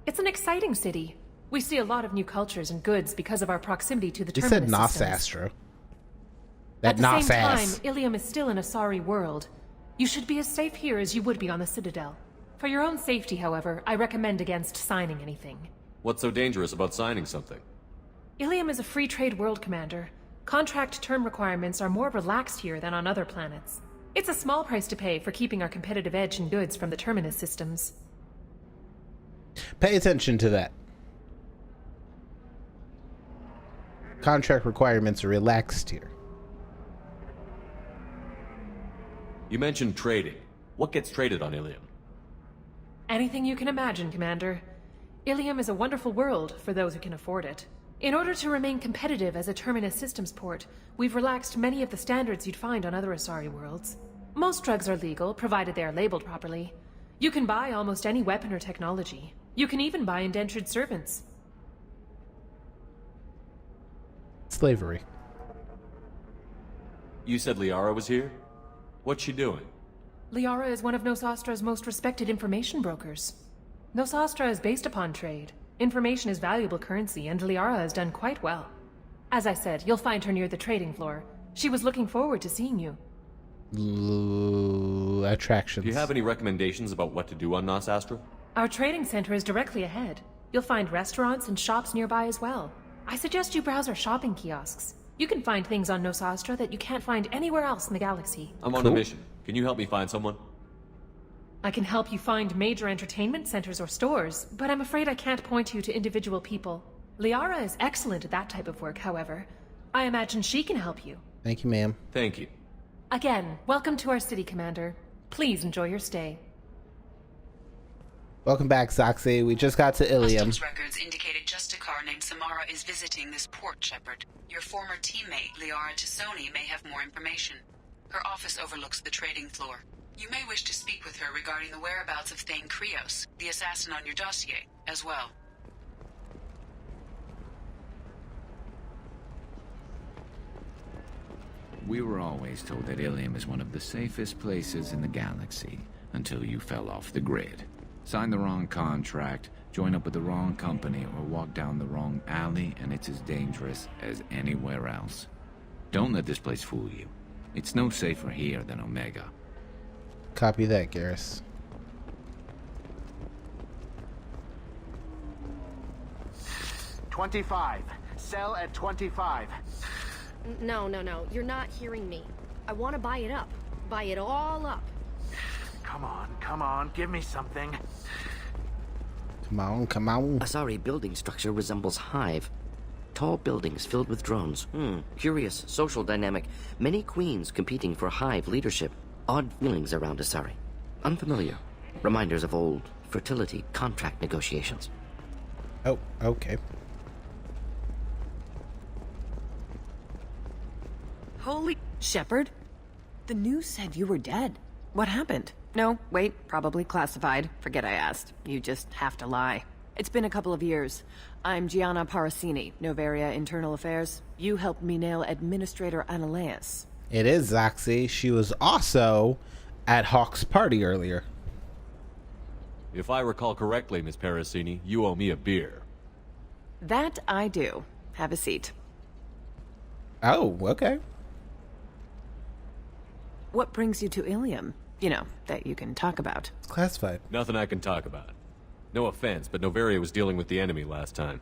Speaker 11: It's an exciting city. We see a lot of new cultures and goods because of our proximity to the
Speaker 1: You
Speaker 11: Terminus
Speaker 1: said
Speaker 11: systems.
Speaker 1: Nosastra. That
Speaker 11: At the same time,
Speaker 1: Nos-ass.
Speaker 11: Ilium is still an Asari world. You should be as safe here as you would be on the Citadel. For your own safety, however, I recommend against signing anything.
Speaker 4: What's so dangerous about signing something?
Speaker 11: Ilium is a free trade world, Commander. Contract term requirements are more relaxed here than on other planets. It's a small price to pay for keeping our competitive edge in goods from the Terminus systems.
Speaker 1: Pay attention to that. Contract requirements are relaxed here.
Speaker 4: You mentioned trading. What gets traded on Ilium?
Speaker 11: Anything you can imagine, Commander. Ilium is a wonderful world for those who can afford it. In order to remain competitive as a Terminus systems port, we've relaxed many of the standards you'd find on other Asari worlds. Most drugs are legal, provided they are labeled properly. You can buy almost any weapon or technology. You can even buy indentured servants.
Speaker 1: Slavery.
Speaker 4: You said Liara was here? What's she doing?
Speaker 11: Liara is one of Nosastra's most respected information brokers. Nosastra is based upon trade. Information is valuable currency, and Liara has done quite well. As I said, you'll find her near the trading floor. She was looking forward to seeing you.
Speaker 1: Attractions.
Speaker 4: Do you have any recommendations about what to do on Nosastra?
Speaker 11: Our trading center is directly ahead. You'll find restaurants and shops nearby as well. I suggest you browse our shopping kiosks. You can find things on Nosastra that you can't find anywhere else in the galaxy.
Speaker 4: I'm on a mission. Can you help me find someone?
Speaker 11: I can help you find major entertainment centers or stores, but I'm afraid I can't point you to individual people. Liara is excellent at that type of work, however. I imagine she can help you.
Speaker 1: Thank you, ma'am.
Speaker 4: Thank you.
Speaker 11: Again, welcome to our city, Commander. Please enjoy your stay.
Speaker 1: Welcome back, Zoxy. We just got to Ilium.
Speaker 5: Customs records indicated just a car named Samara is visiting this port, Shepard. Your former teammate, Liara Tazzoni, may have more information. Her office overlooks the trading floor. You may wish to speak with her regarding the whereabouts of Thane Krios, the assassin on your dossier, as well.
Speaker 6: We were always told that Ilium is one of the safest places in the galaxy, until you fell off the grid. Sign the wrong contract, join up with the wrong company, or walk down the wrong alley, and it's as dangerous as anywhere else. Don't let this place fool you. It's no safer here than Omega.
Speaker 1: Copy that, Garrus.
Speaker 9: $25. Sell at $25.
Speaker 13: No. You're not hearing me. I want to buy it up. Buy it all up.
Speaker 9: Come on. Give me something.
Speaker 1: Come on.
Speaker 12: Asari building structure resembles Hive. Tall buildings filled with drones. Curious social dynamic. Many queens competing for Hive leadership. Odd feelings around Asari. Unfamiliar. Reminders of old fertility contract negotiations.
Speaker 1: Oh, okay.
Speaker 14: Holy... Shepard? The news said you were dead. What happened? No, wait, probably classified. Forget I asked. You just have to lie. It's been a couple of years. I'm Gianna Parasini, Novaria Internal Affairs. You helped me nail Administrator Analeas.
Speaker 1: It is Zoxy. She was also at Hawk's party earlier.
Speaker 4: If I recall correctly, Miss Parasini, you owe me a beer.
Speaker 14: That I do. Have a seat.
Speaker 1: Oh, okay.
Speaker 14: What brings you to Ilium? You know, that you can talk about.
Speaker 1: It's classified.
Speaker 4: Nothing I can talk about. No offense, but Novaria was dealing with the enemy last time.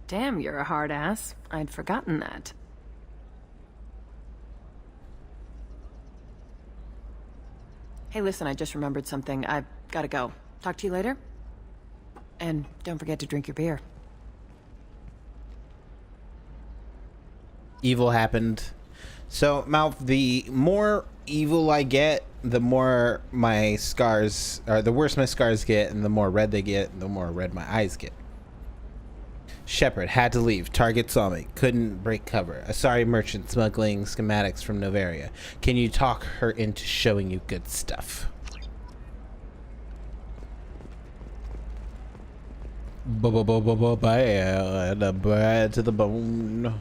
Speaker 14: Damn, you're a hard ass. I'd forgotten that. Hey, listen, I just remembered something. I've gotta go. Talk to you later. And don't forget to drink your beer.
Speaker 1: Evil happened. So, Malf, the more evil I get, the more my scars, or the worse my scars get, and the more red they get, and the more red my eyes get. Shepard had to leave. Target saw me. Couldn't break cover. Asari merchant smuggling schematics from Novaria. Can you talk her into showing you good stuff? Bad to the bone.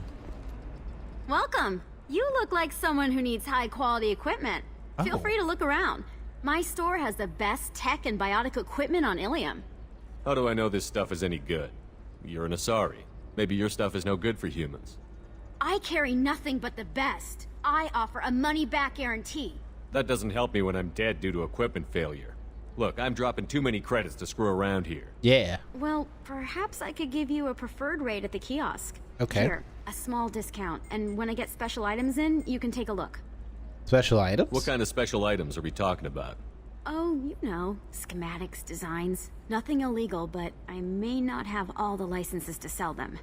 Speaker 15: Welcome. You look like someone who needs high-quality equipment. Feel free to look around. My store has the best tech and biotic equipment on Ilium.
Speaker 4: How do I know this stuff is any good? You're an Asari. Maybe your stuff is no good for humans.
Speaker 15: I carry nothing but the best. I offer a money-back guarantee.
Speaker 4: That doesn't help me when I'm dead due to equipment failure. Look, I'm dropping too many credits to screw around here.
Speaker 1: Yeah.
Speaker 15: Well, perhaps I could give you a preferred rate at the kiosk.
Speaker 1: Okay.
Speaker 15: Here, a small discount, and when I get special items in, you can take a look.
Speaker 1: Special items?
Speaker 4: What kind of special items are we talking about?
Speaker 15: Oh, you know, schematics, designs. Nothing illegal, but I may not have all the licenses to sell them.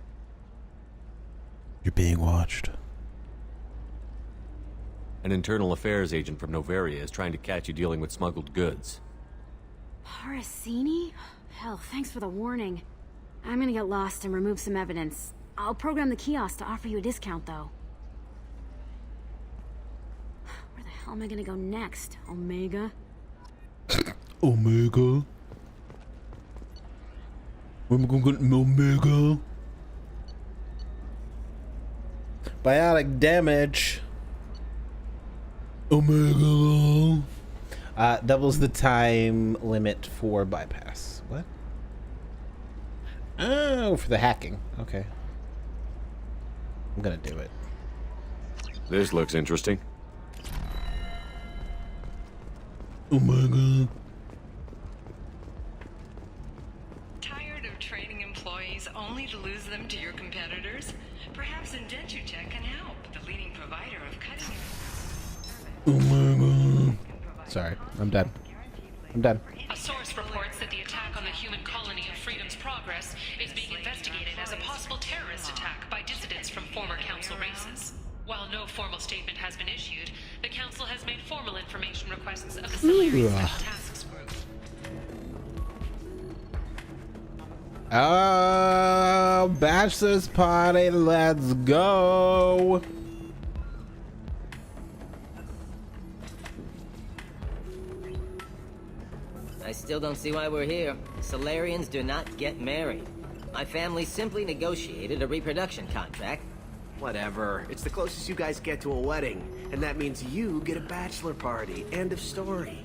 Speaker 1: You're being watched.
Speaker 4: An internal affairs agent from Novaria is trying to catch you dealing with smuggled goods.
Speaker 15: Parasini? Hell, thanks for the warning. I'm gonna get lost and remove some evidence. I'll program the kiosk to offer you a discount, though. Where the hell am I gonna go next, Omega?
Speaker 1: Omega? Where am I gonna get Omega? Biotic damage. Omega. Doubles the time limit for bypass. What? Oh, for the hacking. Okay. I'm gonna do it.
Speaker 4: This looks interesting.
Speaker 1: Omega.
Speaker 16: Tired of training employees only to lose them to your competitors? Perhaps Indentutech can help, the leading provider of cutting.
Speaker 1: Omega. Sorry, I'm done. I'm done.
Speaker 11: A source reports that the attack on the human colony of Freedom's Progress is being investigated as a possible terrorist attack by dissidents from former Council races. While no formal statement has been issued, the Council has made formal information requests of the Solarian Special Tasks Group.
Speaker 1: Bachelor's party, let's go!
Speaker 17: I still don't see why we're here. Solarians do not get married. My family simply negotiated a reproduction contract.
Speaker 18: Whatever. It's the closest you guys get to a wedding. And that means you get a bachelor party. End of story.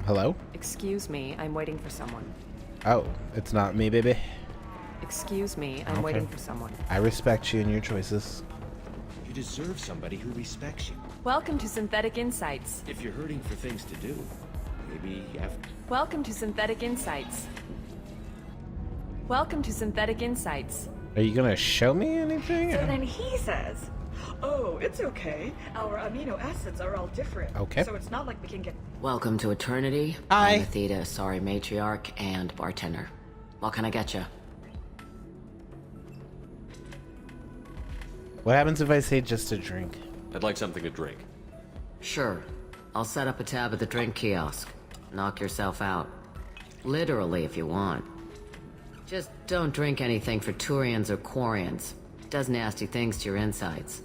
Speaker 1: Hello?
Speaker 14: Excuse me, I'm waiting for someone.
Speaker 1: Oh, it's not me, baby.
Speaker 14: Excuse me, I'm waiting for someone.
Speaker 1: I respect you and your choices.
Speaker 19: You deserve somebody who respects you.
Speaker 14: Welcome to Synthetic Insights.
Speaker 19: If you're hurting for things to do, maybe you have to...
Speaker 14: Welcome to Synthetic Insights. Welcome to Synthetic Insights.
Speaker 1: Are you gonna show me anything?
Speaker 20: So then he says, oh, it's okay. Our amino acids are all different.
Speaker 1: Okay.
Speaker 20: So it's not like we can get
Speaker 3: Welcome to Eternity.
Speaker 1: Hi.
Speaker 3: I'm the Theta, sorry, matriarch and bartender. What can I get you?
Speaker 1: What happens if I say just a drink?
Speaker 4: I'd like something to drink.
Speaker 3: Sure. I'll set up a tab at the drink kiosk. Knock yourself out. Literally, if you want. Just don't drink anything for Turians or Quarians. It does nasty things to your insides.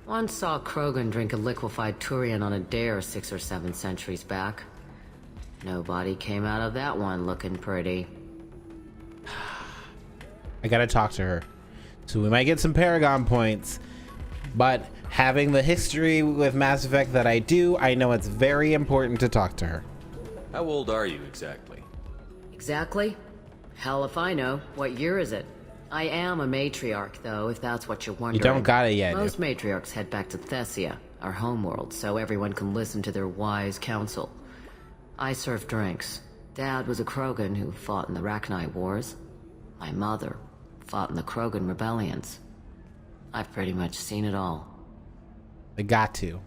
Speaker 3: Once saw Krogan drink a liquefied Turian on a dare 6 or 7 centuries back. Nobody came out of that one looking pretty.
Speaker 1: I gotta talk to her. So we might get some Paragon points, but having the history with Mass Effect that I do, I know it's very important to talk to her.
Speaker 4: How old are you exactly?
Speaker 3: Exactly? Hell if I know. What year is it? I am a matriarch, though, if that's what you're wondering.
Speaker 1: You don't got it yet.
Speaker 3: Most matriarchs head back to Thessia, our homeworld, so everyone can listen to their wise counsel. I serve drinks. Dad was a Krogan who fought in the Rachni Wars. My mother fought in the Krogan rebellions. I've pretty much seen it all.
Speaker 1: I got to.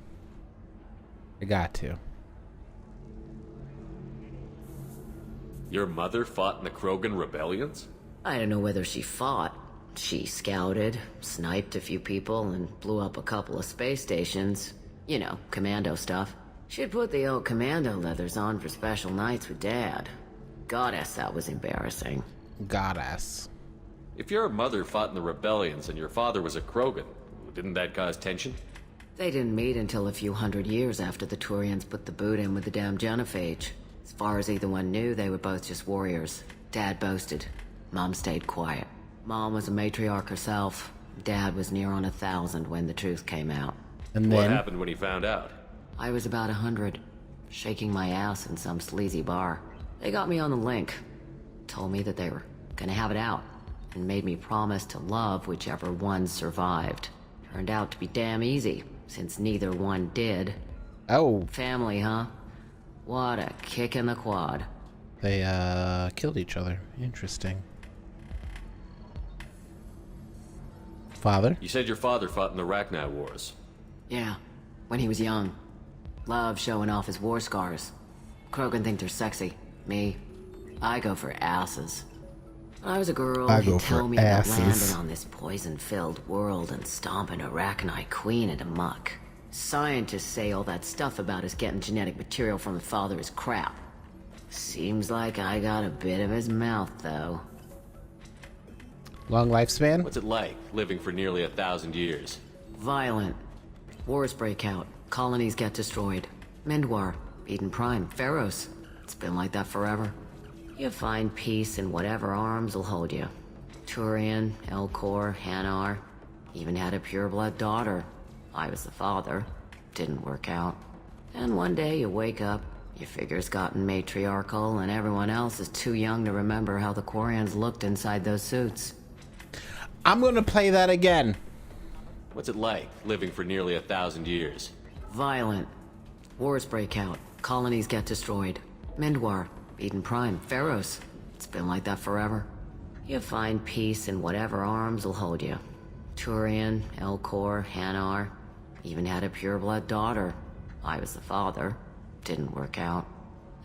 Speaker 4: Your mother fought in the Krogan rebellions?
Speaker 3: I don't know whether she fought. She scouted, sniped a few people, and blew up a couple of space stations. You know, commando stuff. She'd put the old commando leathers on for special nights with Dad. Goddess, that was embarrassing.
Speaker 1: Goddess.
Speaker 4: If your mother fought in the rebellions and your father was a Krogan, didn't that cause tension?
Speaker 3: They didn't meet until a few hundred years after the Turians put the boot in with the damn genophage. As far as either one knew, they were both just warriors. Dad boasted. Mom stayed quiet. Mom was a matriarch herself. Dad was near on 1,000 when the truth came out.
Speaker 1: And
Speaker 4: what happened when he found out?
Speaker 3: I was about 100, shaking my ass in some sleazy bar. They got me on the link. Told me that they were gonna have it out, and made me promise to love whichever one survived. Turned out to be damn easy, since neither one did.
Speaker 1: Oh.
Speaker 3: Family, huh? What a kick in the quad.
Speaker 1: They, killed each other. Interesting. Father?
Speaker 4: You said your father fought in the Rachni Wars.
Speaker 3: Yeah, when he was young. Loved showing off his war scars. Krogan think they're sexy. Me, I go for asses. When I was a girl, he'd tell me about landing on this poison-filled world and stomping a Rachni queen into muck. Scientists say all that stuff about us getting genetic material from the father is crap. Seems like I got a bit of his mouth, though.
Speaker 1: Long lifespan?
Speaker 4: What's it like, living for nearly 1,000 years?
Speaker 3: Violent. Wars break out. Colonies get destroyed. Mindwar, Eden Prime, Pharaohs. It's been like that forever. You find peace in whatever arms will hold you. Turian, Elcor, Hanar. Even had a pureblood daughter. I was the father. Didn't work out. And one day you wake up, your figure's gotten matriarchal, and everyone else is too young to remember how the Quarians looked inside those suits.
Speaker 1: I'm gonna play that again.
Speaker 4: What's it like, living for nearly 1,000 years?
Speaker 3: Violent. Wars break out. Colonies get destroyed. Mindwar, Eden Prime, Pharaohs. It's been like that forever. You find peace in whatever arms will hold you. Turian, Elcor, Hanar. Even had a pureblood daughter. I was the father. Didn't work out.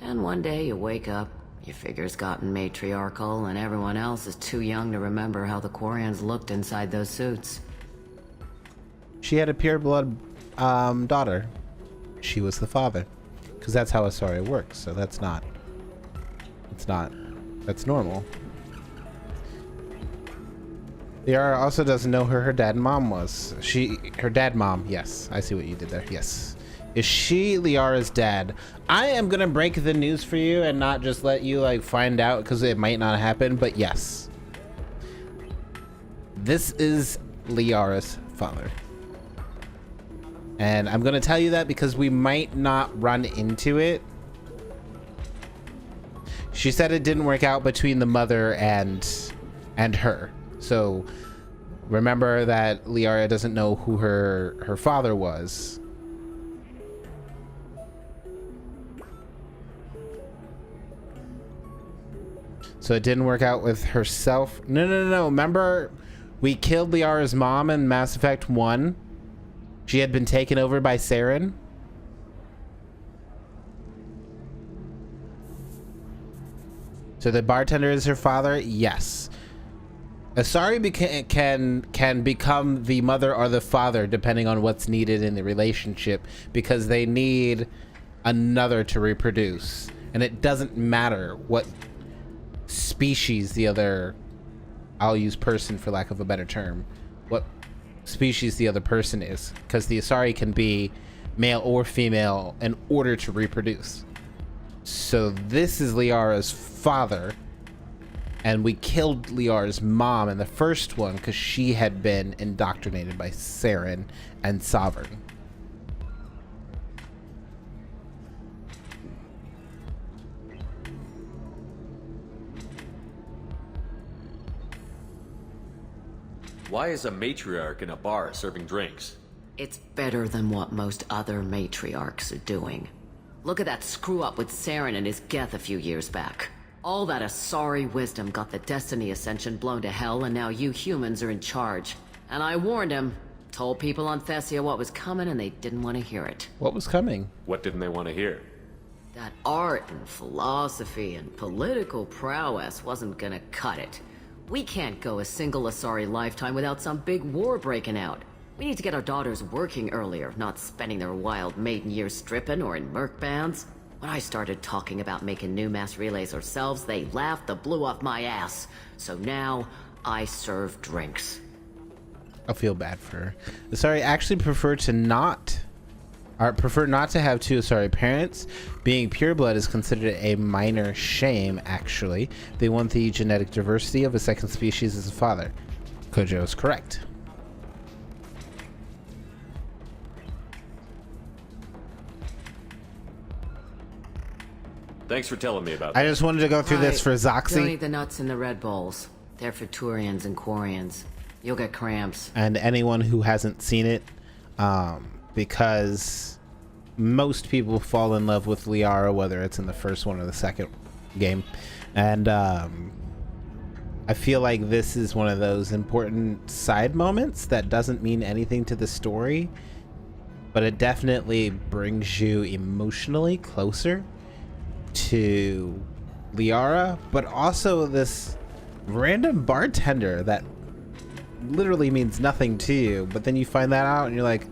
Speaker 3: And one day you wake up, your figure's gotten matriarchal, and everyone else is too young to remember how the Quarians looked inside those suits.
Speaker 1: She had a pureblood daughter. She was the father. Because that's how a story works, so that's not... That's normal. Liara also doesn't know who her dad and mom was. Her dad mom, yes. I see what you did there, yes. Is she Liara's dad? I am gonna break the news for you and not just let you like find out because it might not happen, but yes. This is Liara's father. And I'm gonna tell you that because we might not run into it. She said it didn't work out between the mother and her. So remember that Liara doesn't know who her father was. So it didn't work out with herself. No. Remember we killed Liara's mom in Mass Effect 1? She had been taken over by Saren. So the bartender is her father? Yes. Asari can become the mother or the father depending on what's needed in the relationship, because they need another to reproduce. And it doesn't matter what species the other, I'll use person for lack of a better term, what species the other person is, because the Asari can be male or female in order to reproduce. So this is Liara's father, and we killed Liara's mom in the first one because she had been indoctrinated by Saren and Sovereign.
Speaker 4: Why is a matriarch in a bar serving drinks?
Speaker 3: It's better than what most other matriarchs are doing. Look at that screw up with Saren and his Geth a few years back. All that Asari wisdom got the Destiny Ascension blown to hell, and now you humans are in charge. And I warned him, told people on Thessia what was coming, and they didn't want to hear it.
Speaker 1: What was coming?
Speaker 4: What didn't they want to hear?
Speaker 3: That art and philosophy and political prowess wasn't gonna cut it. We can't go a single Asari lifetime without some big war breaking out. We need to get our daughters working earlier, not spending their wild maiden years stripping or in merc bands. When I started talking about making new mass relays ourselves, they laughed the blue off my ass. So now, I serve drinks.
Speaker 1: I feel bad for her. Asari actually prefer not to have two Asari parents. Being pureblood is considered a minor shame, actually. They want the genetic diversity of a second species as a father. Kojo is correct.
Speaker 4: Thanks for telling me about that.
Speaker 1: I just wanted to go through this for Zoxy.
Speaker 3: Don't eat the nuts in the Red Bowls. They're for Turians and Quarians. You'll get cramps.
Speaker 1: And anyone who hasn't seen it, because most people fall in love with Liara, whether it's in the first one or the second game. And I feel like this is one of those important side moments that doesn't mean anything to the story, but it definitely brings you emotionally closer to Liara, but also this random bartender that literally means nothing to you, but then you find that out and you're like,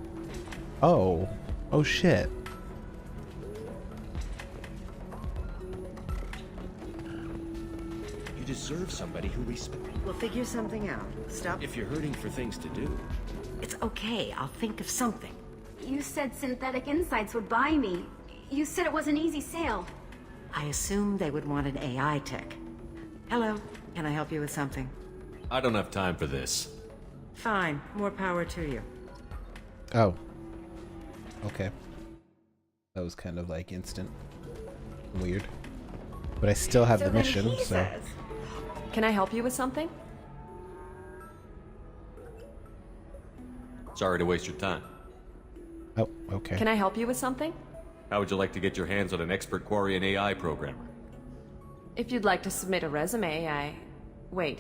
Speaker 1: oh shit.
Speaker 19: You deserve somebody who respects.
Speaker 20: We'll figure something out. Stop.
Speaker 19: If you're hurting for things to do.
Speaker 20: It's okay. I'll think of something.
Speaker 15: You said Synthetic Insights would buy me. You said it was an easy sale.
Speaker 20: I assumed they would want an AI tech. Hello. Can I help you with something?
Speaker 4: I don't have time for this.
Speaker 20: Fine. More power to you.
Speaker 1: Oh. Okay. That was kind of like instant. Weird. But I still have the mission, so...
Speaker 11: Can I help you with something?
Speaker 4: Sorry to waste your time.
Speaker 1: Oh, okay.
Speaker 11: Can I help you with something?
Speaker 4: How would you like to get your hands on an expert Quarian AI programmer?
Speaker 11: If you'd like to submit a resume, Wait.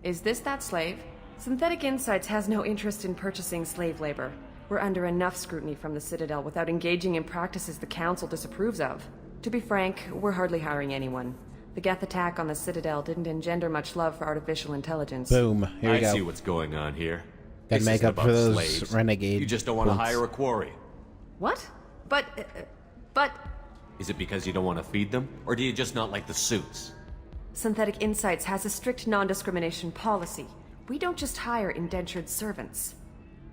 Speaker 11: Is this that slave? Synthetic Insights has no interest in purchasing slave labor. We're under enough scrutiny from the Citadel without engaging in practices the Council disapproves of. To be frank, we're hardly hiring anyone. The Geth attack on the Citadel didn't engender much love for artificial intelligence.
Speaker 1: Boom. Here we go.
Speaker 4: I see what's going on here.
Speaker 1: Gotta make up for those Renegade
Speaker 4: You just don't want to
Speaker 1: points.
Speaker 4: hire a quarry.
Speaker 11: What? But...
Speaker 4: Is it because you don't want to feed them? Or do you just not like the suits?
Speaker 11: Synthetic Insights has a strict non-discrimination policy. We don't just hire indentured servants.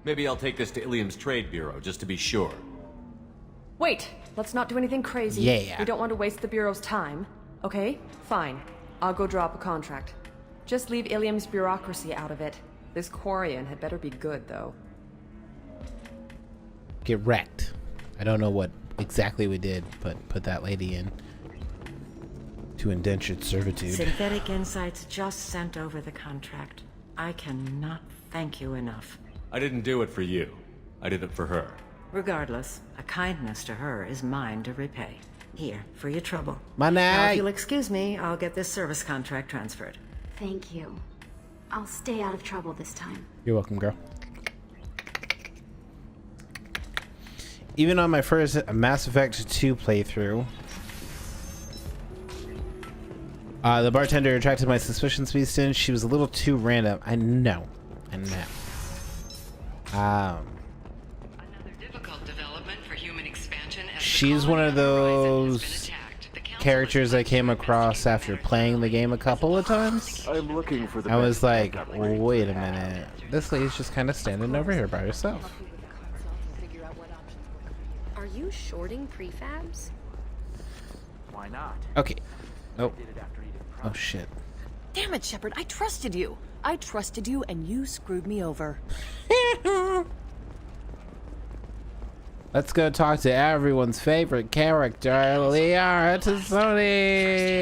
Speaker 4: Maybe I'll take this to Ilium's Trade Bureau, just to be sure.
Speaker 11: Wait, let's not do anything crazy.
Speaker 1: Yeah.
Speaker 11: We don't want to waste the Bureau's time. Okay, fine. I'll go draw up a contract. Just leave Ilium's bureaucracy out of it. This Quarian had better be good, though.
Speaker 1: Get wrecked. I don't know what exactly we did, but put that lady in to indentured servitude.
Speaker 20: Synthetic Insights just sent over the contract. I cannot thank you enough.
Speaker 4: I didn't do it for you. I did it for her.
Speaker 20: Regardless, a kindness to her is mine to repay. Here, for your trouble.
Speaker 1: Money!
Speaker 20: Now, if you'll excuse me, I'll get this service contract transferred.
Speaker 15: Thank you. I'll stay out of trouble this time.
Speaker 1: You're welcome, girl. Even on my first Mass Effect 2 playthrough, The bartender attracted my suspicion, Speedstone. She was a little too random. I know.
Speaker 5: Another difficult development for human expansion as
Speaker 1: she's one of those characters I came across after playing the game a couple of times.
Speaker 21: I'm looking for the
Speaker 1: I was like, wait a minute. This lady's just kind of standing over here by herself.
Speaker 13: Are you shorting prefabs?
Speaker 19: Why not?
Speaker 1: Okay. Oh. Oh, shit.
Speaker 14: Damn it, Shepard. I trusted you. I trusted you, and you screwed me over.
Speaker 1: Let's go talk to everyone's favorite character, Liara Tassoni.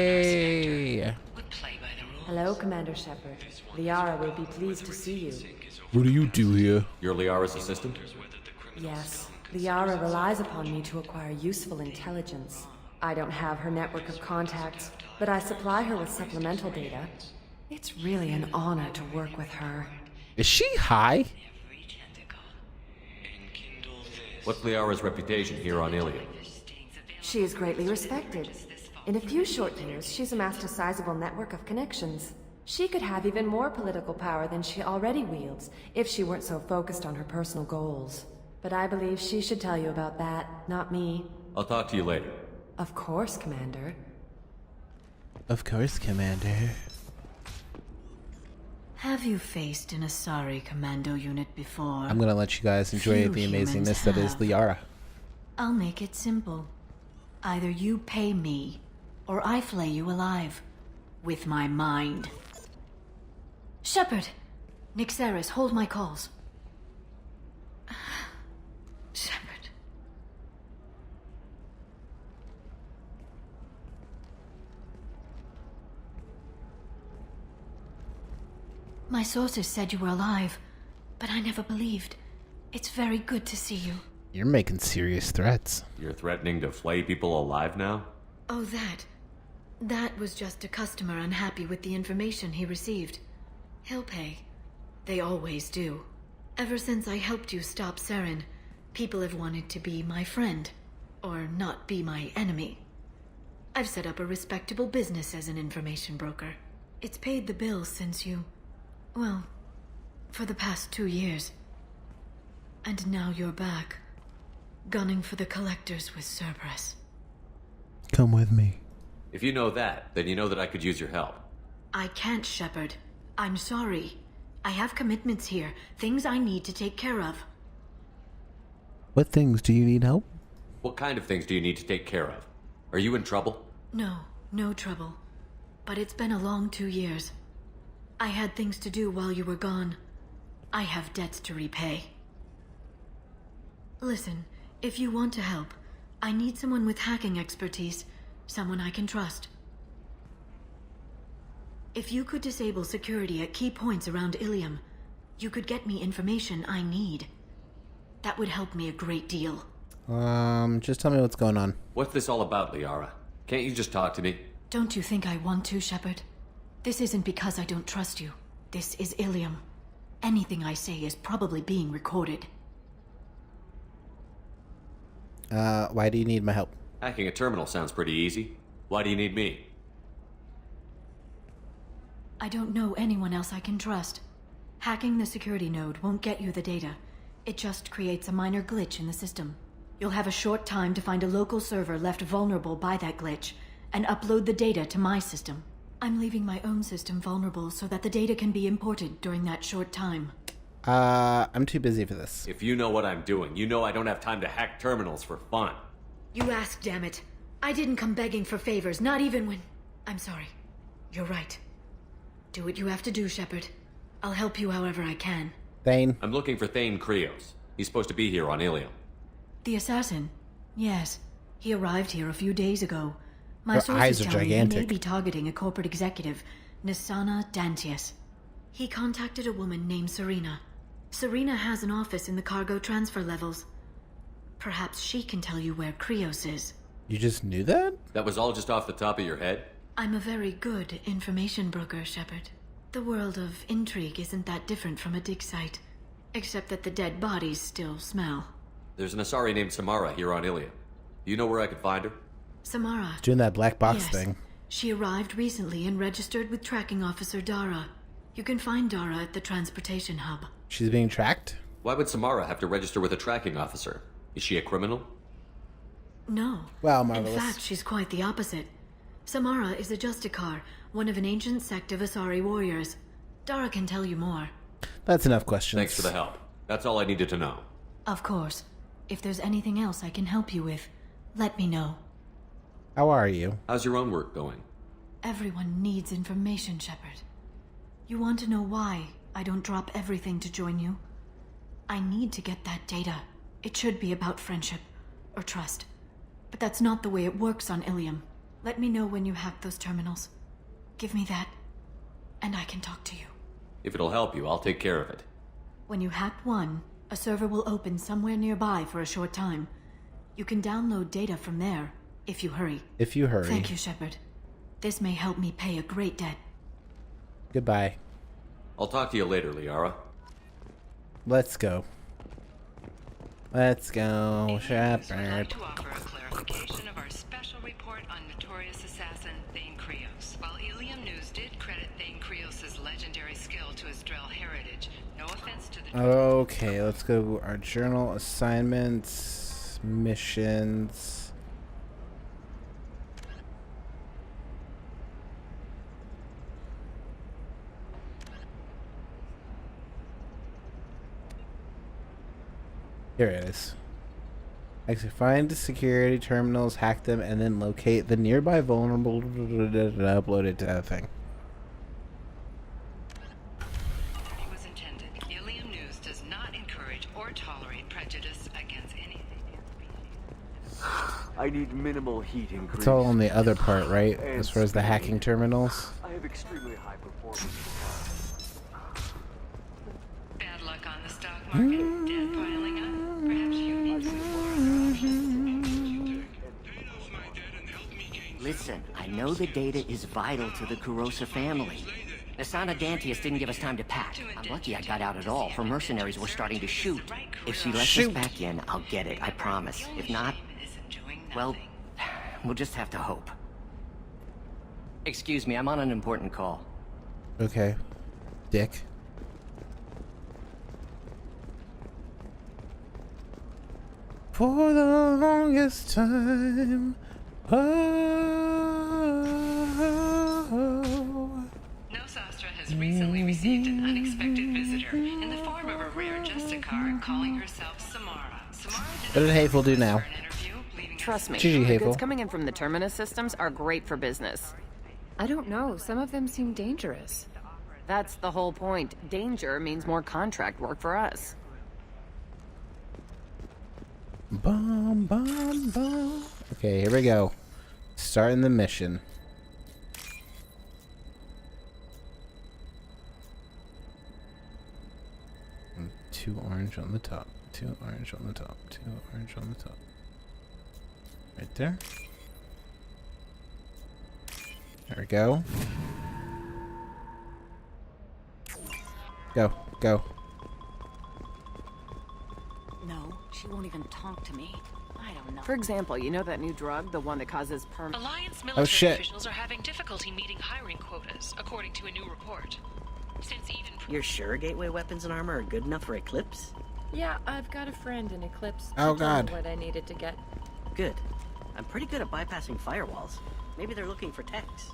Speaker 3: Hello, Commander Shepard. Liara will be pleased to see you.
Speaker 1: What do you do here?
Speaker 4: You're Liara's assistant?
Speaker 3: Yes. Liara relies upon me to acquire useful intelligence. I don't have her network of contacts, but I supply her with supplemental data. It's really an honor to work with her.
Speaker 1: Is she high?
Speaker 4: What's Liara's reputation here on Ilium?
Speaker 3: She is greatly respected. In a few short years, she's amassed a sizable network of connections. She could have even more political power than she already wields, if she weren't so focused on her personal goals. But I believe she should tell you about that, not me.
Speaker 4: I'll talk to you later.
Speaker 3: Of course, Commander.
Speaker 1: Of course, Commander.
Speaker 2: Have you faced an Asari commando unit before?
Speaker 1: I'm gonna let you guys enjoy
Speaker 2: Few
Speaker 1: the amazingness
Speaker 2: humans
Speaker 1: that is
Speaker 2: have.
Speaker 1: Liara.
Speaker 2: I'll make it simple. Either you pay me, or I flay you alive. With my mind. Shepard! Nixeris, hold my calls. Shepard. My sources said you were alive, but I never believed. It's very good to see you.
Speaker 1: You're making serious threats.
Speaker 4: You're threatening to flay people alive now?
Speaker 2: Oh, that. That was just a customer unhappy with the information he received. He'll pay. They always do. Ever since I helped you stop Saren, people have wanted to be my friend, or not be my enemy. I've set up a respectable business as an information broker. It's paid the bills since you... well, for the past 2 years. And now you're back, gunning for the collectors with Cerberus.
Speaker 1: Come with me.
Speaker 4: If you know that, then you know that I could use your help.
Speaker 2: I can't, Shepard. I'm sorry. I have commitments here, things I need to take care of.
Speaker 1: What things do you need help?
Speaker 4: What kind of things do you need to take care of? Are you in trouble?
Speaker 2: No, no trouble. But it's been a long 2 years. I had things to do while you were gone. I have debts to repay. Listen, if you want to help, I need someone with hacking expertise, someone I can trust. If you could disable security at key points around Ilium, you could get me information I need. That would help me a great deal.
Speaker 1: Just tell me what's going on.
Speaker 4: What's this all about, Liara? Can't you just talk to me?
Speaker 2: Don't you think I want to, Shepard? This isn't because I don't trust you. This is Ilium. Anything I say is probably being recorded.
Speaker 1: Why do you need my help?
Speaker 4: Hacking a terminal sounds pretty easy. Why do you need me?
Speaker 2: I don't know anyone else I can trust. Hacking the security node won't get you the data. It just creates a minor glitch in the system. You'll have a short time to find a local server left vulnerable by that glitch, and upload the data to my system. I'm leaving my own system vulnerable so that the data can be imported during that short time.
Speaker 1: I'm too busy for this.
Speaker 4: If you know what I'm doing, you know I don't have time to hack terminals for fun.
Speaker 2: You asked, damn it. I didn't come begging for favors, not even when... I'm sorry. You're right. Do what you have to do, Shepard. I'll help you however I can.
Speaker 1: Thane.
Speaker 4: I'm looking for Thane Krios. He's supposed to be here on Ilium.
Speaker 2: The assassin? Yes. He arrived here a few days ago. My
Speaker 1: Her
Speaker 2: sources
Speaker 1: eyes are
Speaker 2: tell me he
Speaker 1: gigantic.
Speaker 2: may be targeting a corporate executive, Nisana Dantius. He contacted a woman named Serena. Serena has an office in the cargo transfer levels. Perhaps she can tell you where Krios is.
Speaker 1: You just knew that?
Speaker 4: That was all just off the top of your head?
Speaker 2: I'm a very good information broker, Shepard. The world of intrigue isn't that different from a dig site, except that the dead bodies still smell.
Speaker 4: There's an Asari named Samara here on Ilium. Do you know where I could find her?
Speaker 2: Samara.
Speaker 1: Doing that black box
Speaker 2: Yes.
Speaker 1: thing.
Speaker 2: She arrived recently and registered with Tracking Officer Dara. You can find Dara at the transportation hub.
Speaker 1: She's being tracked?
Speaker 4: Why would Samara have to register with a tracking officer? Is she a criminal?
Speaker 2: No.
Speaker 1: Wow,
Speaker 2: In
Speaker 1: marvelous.
Speaker 2: fact, she's quite the opposite. Samara is a Justicar, one of an ancient sect of Asari warriors. Dara can tell you more.
Speaker 1: That's enough questions.
Speaker 4: Thanks for the help. That's all I needed to know.
Speaker 2: Of course. If there's anything else I can help you with, let me know.
Speaker 1: How are you?
Speaker 4: How's your own work going?
Speaker 2: Everyone needs information, Shepard. You want to know why I don't drop everything to join you? I need to get that data. It should be about friendship or trust. But that's not the way it works on Ilium. Let me know when you hack those terminals. Give me that, and I can talk to you.
Speaker 4: If it'll help you, I'll take care of it.
Speaker 2: When you hack one, a server will open somewhere nearby for a short time. You can download data from there, if you hurry.
Speaker 1: If you hurry.
Speaker 2: Thank you, Shepard. This may help me pay a great debt.
Speaker 1: Goodbye.
Speaker 4: I'll talk to you later, Liara.
Speaker 1: Let's go. Let's go, Shepard.
Speaker 16: I'd like to offer a clarification of our special report on notorious assassin Thane Krios. While Ilium News did credit Thane Krios' legendary skill to his Drell heritage, no offense to the...
Speaker 1: Okay, let's go our journal, assignments, missions. Here it is. Actually, find the security terminals, hack them, and then locate the nearby vulnerable and upload it to that thing.
Speaker 16: It was intended. Ilium News does not encourage or tolerate prejudice against anything.
Speaker 21: I need minimal heat increase.
Speaker 1: It's all on the other part, right?
Speaker 21: And
Speaker 1: As far as the
Speaker 21: speed.
Speaker 1: hacking terminals.
Speaker 21: I have extremely high performance.
Speaker 16: Bad luck on the stock market. Debt piling up. Perhaps you need some more options.
Speaker 17: Listen, I know the data is vital to the Kurosa family. Nasana Dantius didn't give us time to pack. I'm lucky I got out at all. Her mercenaries were starting to shoot. If she lets us back in, I'll get it, I promise. If not, well, we'll just have to hope. Excuse me, I'm on an important call.
Speaker 1: Okay. Dick. For the longest time.
Speaker 16: Nosastra has recently received an unexpected visitor in the form of a rare Justicar calling herself Samara.
Speaker 1: What did Hateful do now?
Speaker 14: Trust me,
Speaker 1: GG,
Speaker 14: the
Speaker 1: Hateful.
Speaker 14: goods coming in from the Terminus systems are great for business.
Speaker 11: I don't know. Some of them seem dangerous.
Speaker 14: That's the whole point. Danger means more contract work for us.
Speaker 1: Bum, bum, bum. Okay, here we go. Starting the mission. And 2 orange on the top. 2 orange on the top. 2 orange on the top. Right there. There we go. Go, go.
Speaker 3: No, she won't even talk to me. I don't know.
Speaker 14: For example, you know that new drug, the one that causes
Speaker 16: Alliance military
Speaker 1: shit.
Speaker 16: officials are having difficulty meeting hiring quotas, according to a new report. Since even
Speaker 22: You're sure gateway weapons and armor are good enough for Eclipse?
Speaker 11: Yeah, I've got a friend in Eclipse.
Speaker 1: Oh,
Speaker 11: to tell me
Speaker 1: God.
Speaker 11: what I needed to get.
Speaker 22: Good. I'm pretty good at bypassing firewalls. Maybe they're looking for techs.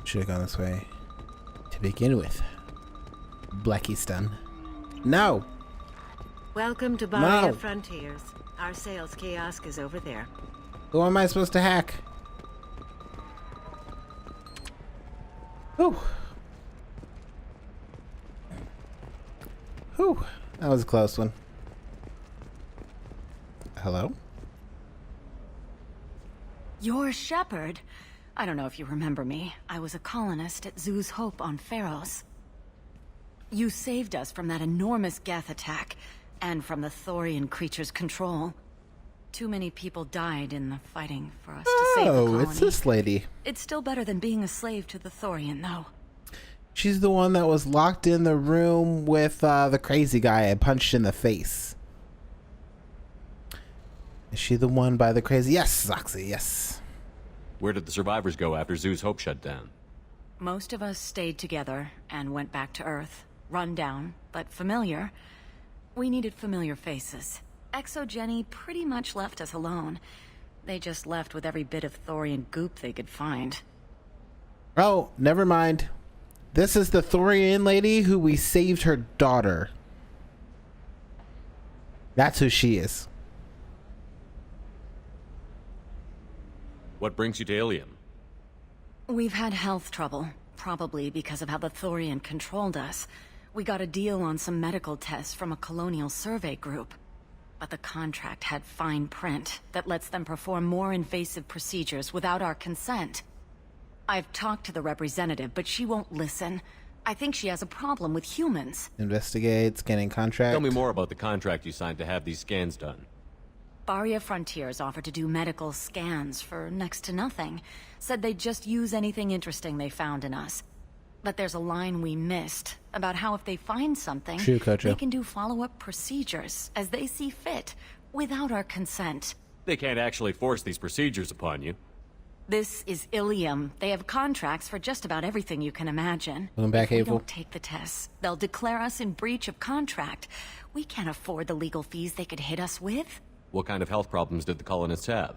Speaker 1: Should have gone this way to begin with. Blackistan. No!
Speaker 20: Welcome to Barrier
Speaker 1: No.
Speaker 20: Frontiers. Our sales kiosk is over there.
Speaker 1: Who am I supposed to hack? Whew. Whew. That was a close one. Hello?
Speaker 3: You're Shepard. I don't know if you remember me. I was a colonist at Zoo's Hope on Pharos. You saved us from that enormous Geth attack, and from the Thorian creature's control. Too many people died in the fighting for us to save the colony.
Speaker 1: Oh, it's this lady.
Speaker 3: It's still better than being a slave to the Thorian, though.
Speaker 1: She's the one that was locked in the room with the crazy guy I punched in the face. Is she the one by the crazy? Yes, Zoxy, yes.
Speaker 4: Where did the survivors go after Zoo's Hope shut down?
Speaker 3: Most of us stayed together and went back to Earth. Run down, but familiar. We needed familiar faces. Exogeny pretty much left us alone. They just left with every bit of Thorian goop they could find.
Speaker 1: Oh, never mind. This is the Thorian lady who we saved her daughter. That's who she is.
Speaker 4: What brings you to Ilium?
Speaker 3: We've had health trouble, probably because of how the Thorian controlled us. We got a deal on some medical tests from a colonial survey group. But the contract had fine print that lets them perform more invasive procedures without our consent. I've talked to the representative, but she won't listen. I think she has a problem with humans.
Speaker 1: Investigate, scanning contract.
Speaker 4: Tell me more about the contract you signed to have these scans done.
Speaker 3: Barria Frontiers offered to do medical scans for next to nothing. Said they'd just use anything interesting they found in us. But there's a line we missed about how if they find something, they can do follow-up procedures as they see fit, without our consent.
Speaker 4: They can't actually force these procedures upon you.
Speaker 3: This is Ilium. They have contracts for just about everything you can imagine.
Speaker 1: Welcome back,
Speaker 3: if we
Speaker 1: Abel.
Speaker 3: don't take the tests, they'll declare us in breach of contract. We can't afford the legal fees they could hit us with.
Speaker 4: What kind of health problems did the colonists have?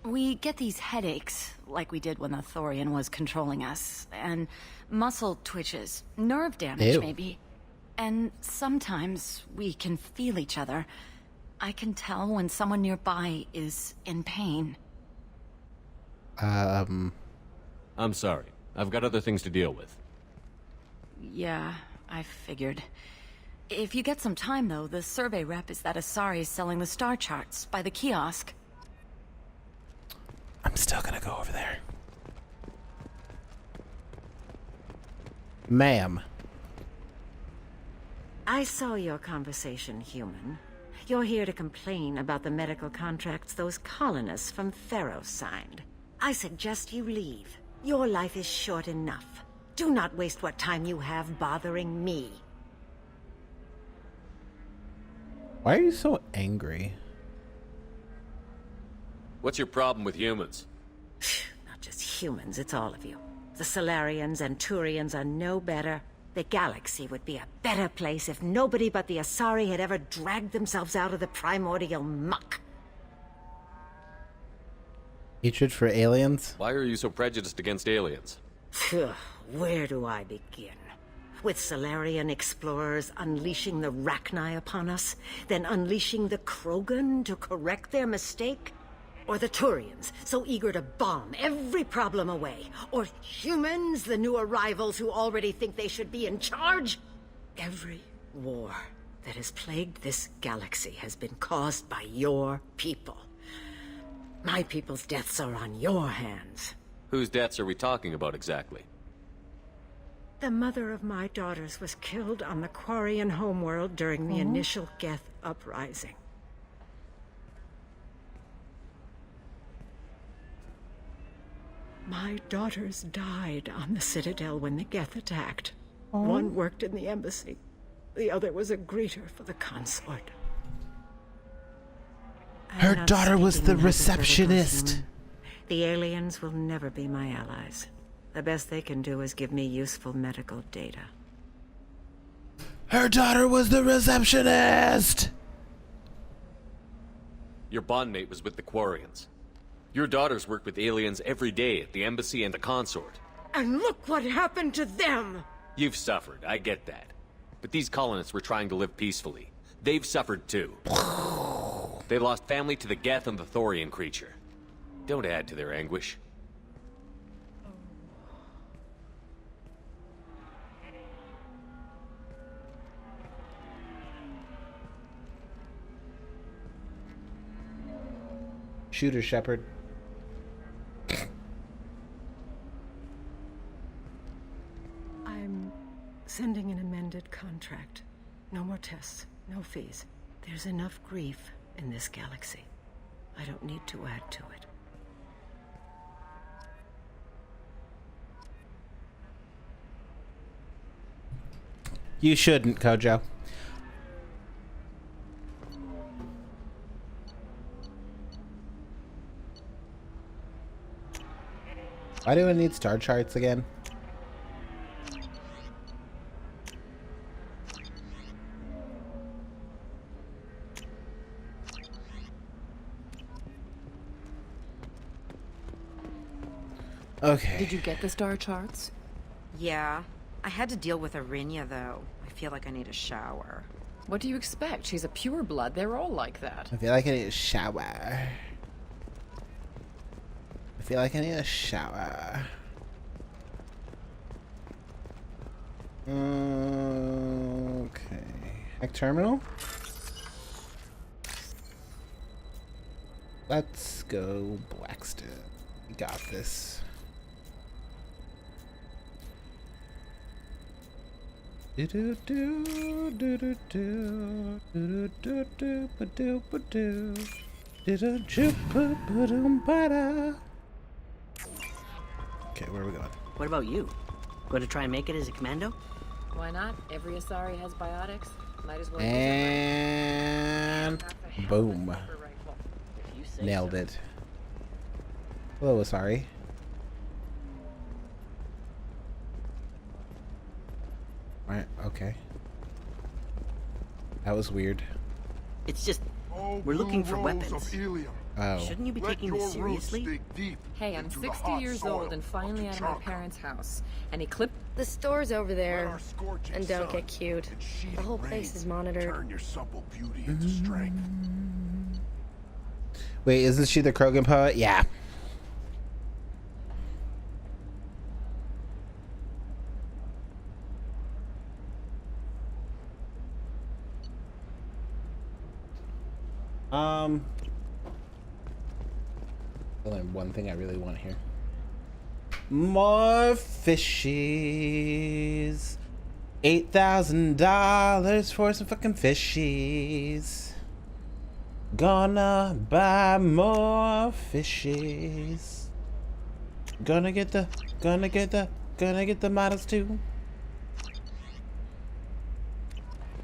Speaker 3: We get these headaches, like we did when the Thorian was controlling us, and muscle twitches, nerve damage maybe. And sometimes we can feel each other. I can tell when someone nearby is in pain.
Speaker 4: I'm sorry. I've got other things to deal with.
Speaker 3: Yeah, I figured. If you get some time, though, the survey rep is that Asari is selling the star charts by the kiosk.
Speaker 1: I'm still gonna go over there. Ma'am.
Speaker 20: I saw your conversation, human. You're here to complain about the medical contracts those colonists from Theros signed. I suggest you leave. Your life is short enough. Do not waste what time you have bothering me.
Speaker 1: Why are you so angry?
Speaker 4: What's your problem with humans?
Speaker 20: Not just humans, it's all of you. The Solarians and Turians are no better. The galaxy would be a better place if nobody but the Asari had ever dragged themselves out of the primordial muck.
Speaker 1: Hatred for aliens?
Speaker 4: Why are you so prejudiced against aliens?
Speaker 20: Where do I begin? With Solarian explorers unleashing the Rachni upon us, then unleashing the Krogan to correct their mistake? Or the Turians, so eager to bomb every problem away? Or humans, the new arrivals who already think they should be in charge? Every war that has plagued this galaxy has been caused by your people. My people's deaths are on your hands.
Speaker 4: Whose deaths are we talking about exactly?
Speaker 20: The mother of my daughters was killed on the Quarian homeworld during the initial Geth uprising. My daughters died on the Citadel when the Geth attacked. One worked in the embassy. The other was a greeter for the consort.
Speaker 1: Her daughter was the receptionist.
Speaker 20: The aliens will never be my allies. The best they can do is give me useful medical data.
Speaker 1: Her daughter was the receptionist!
Speaker 4: Your bondmate was with the Quarians. Your daughters work with aliens every day at the embassy and the consort.
Speaker 20: And look what happened to them!
Speaker 4: You've suffered, I get that. But these colonists were trying to live peacefully. They've suffered too. They lost family to the Geth and the Thorian creature. Don't add to their anguish.
Speaker 1: Shooter Shepard.
Speaker 20: I'm sending an amended contract. No more tests, no fees. There's enough grief in this galaxy. I don't need to add to it.
Speaker 1: You shouldn't, Kojo. Why do I need star charts again? Okay.
Speaker 3: Did you get the star charts?
Speaker 7: Yeah. I had to deal with Arinya, though. I feel like I need a shower.
Speaker 3: What do you expect? She's a pureblood. They're all like that.
Speaker 1: I feel like I need a shower. I feel like I need a shower. Okay. Hack terminal? Let's go Blackstin. We got this. Do do do do do do do do do ba do ba do do do do ba ba dum ba da. Okay, where are we going?
Speaker 22: What about you? Going to try and make it as a commando?
Speaker 3: Why not? Every Asari has biotics. Might as well.
Speaker 1: And boom. Nailed it. Hello, Asari. Right, okay. That was weird.
Speaker 22: It's just, we're looking for weapons.
Speaker 1: Oh.
Speaker 22: Shouldn't you be taking this seriously?
Speaker 3: Hey, I'm 60 years old and finally out of my parents' house. Any clip?
Speaker 13: The store's over there. And don't get cute. The whole place is monitored.
Speaker 10: Turn your supple beauty into strength.
Speaker 1: Wait, isn't she the Krogan poet? Yeah. Only one thing I really want here. More fishies. $8,000 for some fucking fishies. Gonna buy more fishies. Gonna get the models too.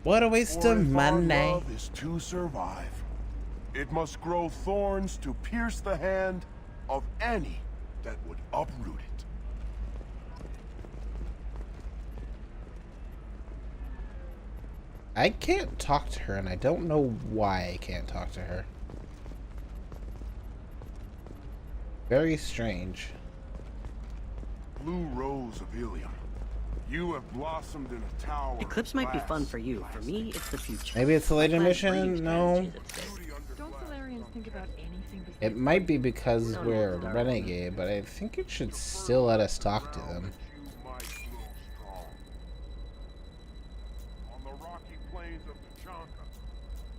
Speaker 1: What a waste of money.
Speaker 10: Love is to survive. It must grow thorns to pierce the hand of any that would uproot it.
Speaker 1: I can't talk to her, and I don't know why I can't talk to her. Very strange.
Speaker 10: Blue Rose of Ilium. You have blossomed in a tower.
Speaker 22: Eclipse might be fun for you. For me, it's the future.
Speaker 1: Maybe it's the later mission? No.
Speaker 3: Don't Solarians think about anything besides...
Speaker 1: It might be because we're Renegade, but I think it should still let us talk to them.
Speaker 10: On the rocky plains of Tachanka,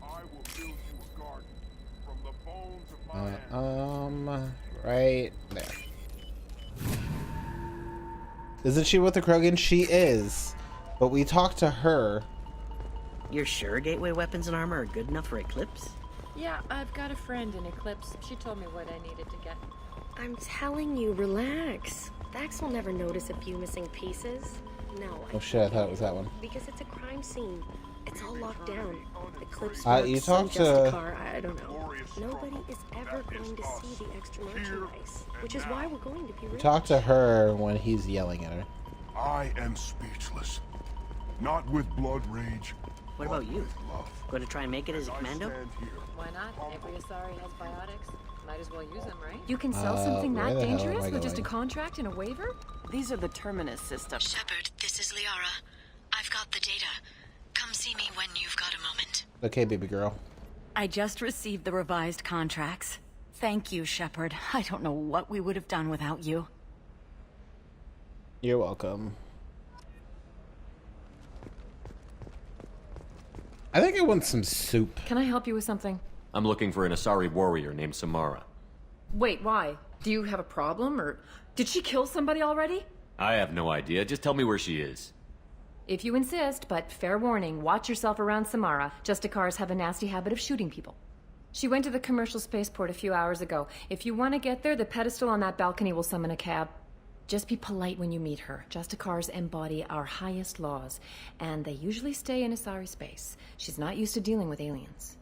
Speaker 10: I will build you a garden from the bones of my
Speaker 1: Right there. Isn't she with the Krogan? She is. But we talked to her.
Speaker 22: You're sure gateway weapons and armor are good enough for Eclipse?
Speaker 3: Yeah, I've got a friend in Eclipse. She told me what I needed to get.
Speaker 13: I'm telling you, relax. Dax will never notice a few missing pieces. No.
Speaker 1: Oh shit, I thought it was that one.
Speaker 13: Because it's a crime scene. It's all locked down. Eclipse
Speaker 1: you
Speaker 13: works,
Speaker 1: talked
Speaker 13: some
Speaker 1: to...
Speaker 13: Justicar, I don't know. Nobody is ever going to see the extra merchandise, which is why we're going to be rich.
Speaker 1: Talk to her when he's yelling at her.
Speaker 10: I am speechless. Not with blood rage.
Speaker 22: What about you? Going to try and make it as a commando?
Speaker 3: Why not? Every Asari has biotics. Might as well use them, right?
Speaker 11: You can sell something that
Speaker 1: where the hell am
Speaker 11: dangerous
Speaker 1: I
Speaker 11: with just a
Speaker 1: going?
Speaker 11: contract and a waiver?
Speaker 14: These are the Terminus systems.
Speaker 2: Shepard, this is Liara. I've got the data. Come see me when you've got a moment.
Speaker 1: Okay, baby girl.
Speaker 8: I just received the revised contracts. Thank you, Shepard. I don't know what we would have done without you.
Speaker 1: You're welcome. I think I want some soup.
Speaker 11: Can I help you with something?
Speaker 4: I'm looking for an Asari warrior named Samara.
Speaker 11: Wait, why? Do you have a problem, or did she kill somebody already?
Speaker 4: I have no idea. Just tell me where she is.
Speaker 11: If you insist, but fair warning, watch yourself around Samara. Justicars have a nasty habit of shooting people. She went to the commercial spaceport a few hours ago. If you want to get there, the pedestal on that balcony will summon a cab. Just be polite when you meet her. Justicars embody our highest laws, and they usually stay in Asari space. She's not used to dealing with aliens.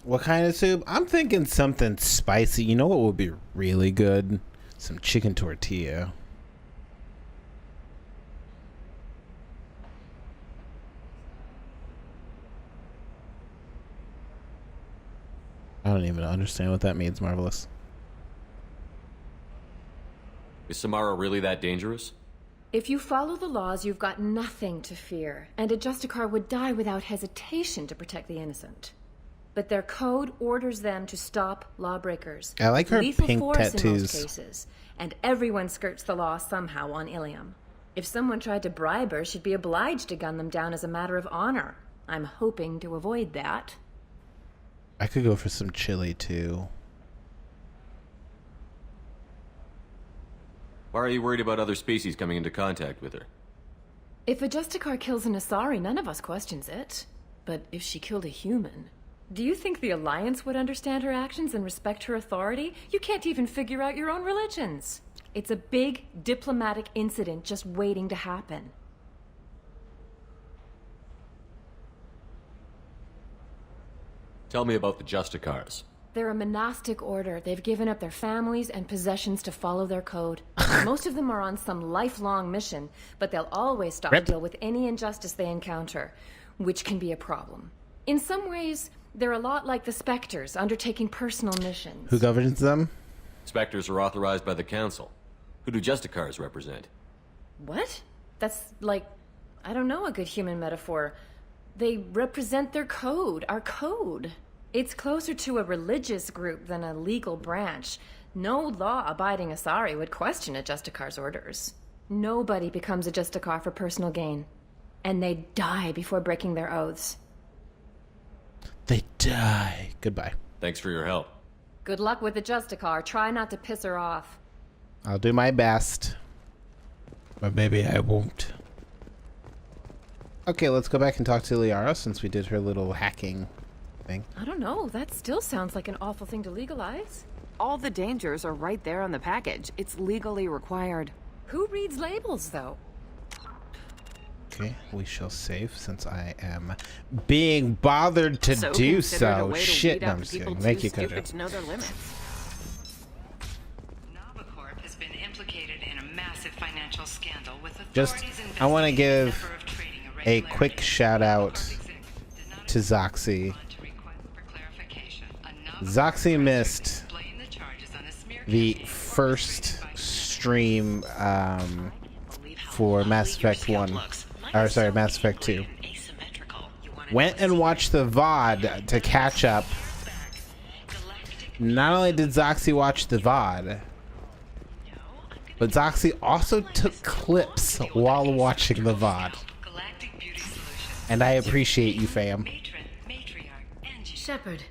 Speaker 1: What kind of soup? I'm thinking something spicy. You know what would be really good? Some chicken tortilla. I don't even understand what that means, Marvelous.
Speaker 4: Is Samara really that dangerous?
Speaker 11: If you follow the laws, you've got nothing to fear, and a Justicar would die without hesitation to protect the innocent. But their code orders them to stop lawbreakers.
Speaker 1: I like her
Speaker 11: Lethal
Speaker 1: pink
Speaker 11: force
Speaker 1: tattoos.
Speaker 11: in most cases, and everyone skirts the law somehow on Ilium. If someone tried to bribe her, she'd be obliged to gun them down as a matter of honor. I'm hoping to avoid that.
Speaker 1: I could go for some chili too.
Speaker 4: Why are you worried about other species coming into contact with her?
Speaker 11: If a Justicar kills an Asari, none of us questions it. But if she killed a human, do you think the Alliance would understand her actions and respect her authority? You can't even figure out your own religions. It's a big diplomatic incident just waiting to happen.
Speaker 4: Tell me about the Justicars.
Speaker 11: They're a monastic order. They've given up their families and possessions to follow their code. Most of them are on some lifelong mission, but they'll always stop to deal with any injustice they encounter, which can be a problem. In some ways, they're a lot like the Spectres, undertaking personal missions.
Speaker 1: Who governs them?
Speaker 4: Spectres are authorized by the Council. Who do Justicars represent?
Speaker 11: What? That's like, I don't know, a good human metaphor. They represent their code, our code. It's closer to a religious group than a legal branch. No law-abiding Asari would question a Justicar's orders. Nobody becomes a Justicar for personal gain. And they die before breaking their oaths.
Speaker 1: They die. Goodbye.
Speaker 4: Thanks for your help.
Speaker 11: Good luck with the Justicar. Try not to piss her off.
Speaker 1: I'll do my best. But maybe I won't. Okay, let's go back and talk to Liara since we did her little hacking thing.
Speaker 11: I don't know. That still sounds like an awful thing to legalize.
Speaker 14: All the dangers are right there on the package. It's legally required.
Speaker 11: Who reads labels, though?
Speaker 1: Okay, we shall save since I am being bothered to do so. Shit, no, I'm just kidding. Thank you, Kojo.
Speaker 14: To know their limits.
Speaker 16: Corp has been implicated in a massive financial scandal with
Speaker 1: Just, I want to give a quick shout out to Zoxy. Zoxy missed the first stream for Mass Effect 1. Or sorry, Mass Effect 2. Went and watched the VOD to catch up. Not only did Zoxy watch the VOD, but Zoxy also took clips while watching the VOD. And I appreciate you, fam.
Speaker 2: Shepard,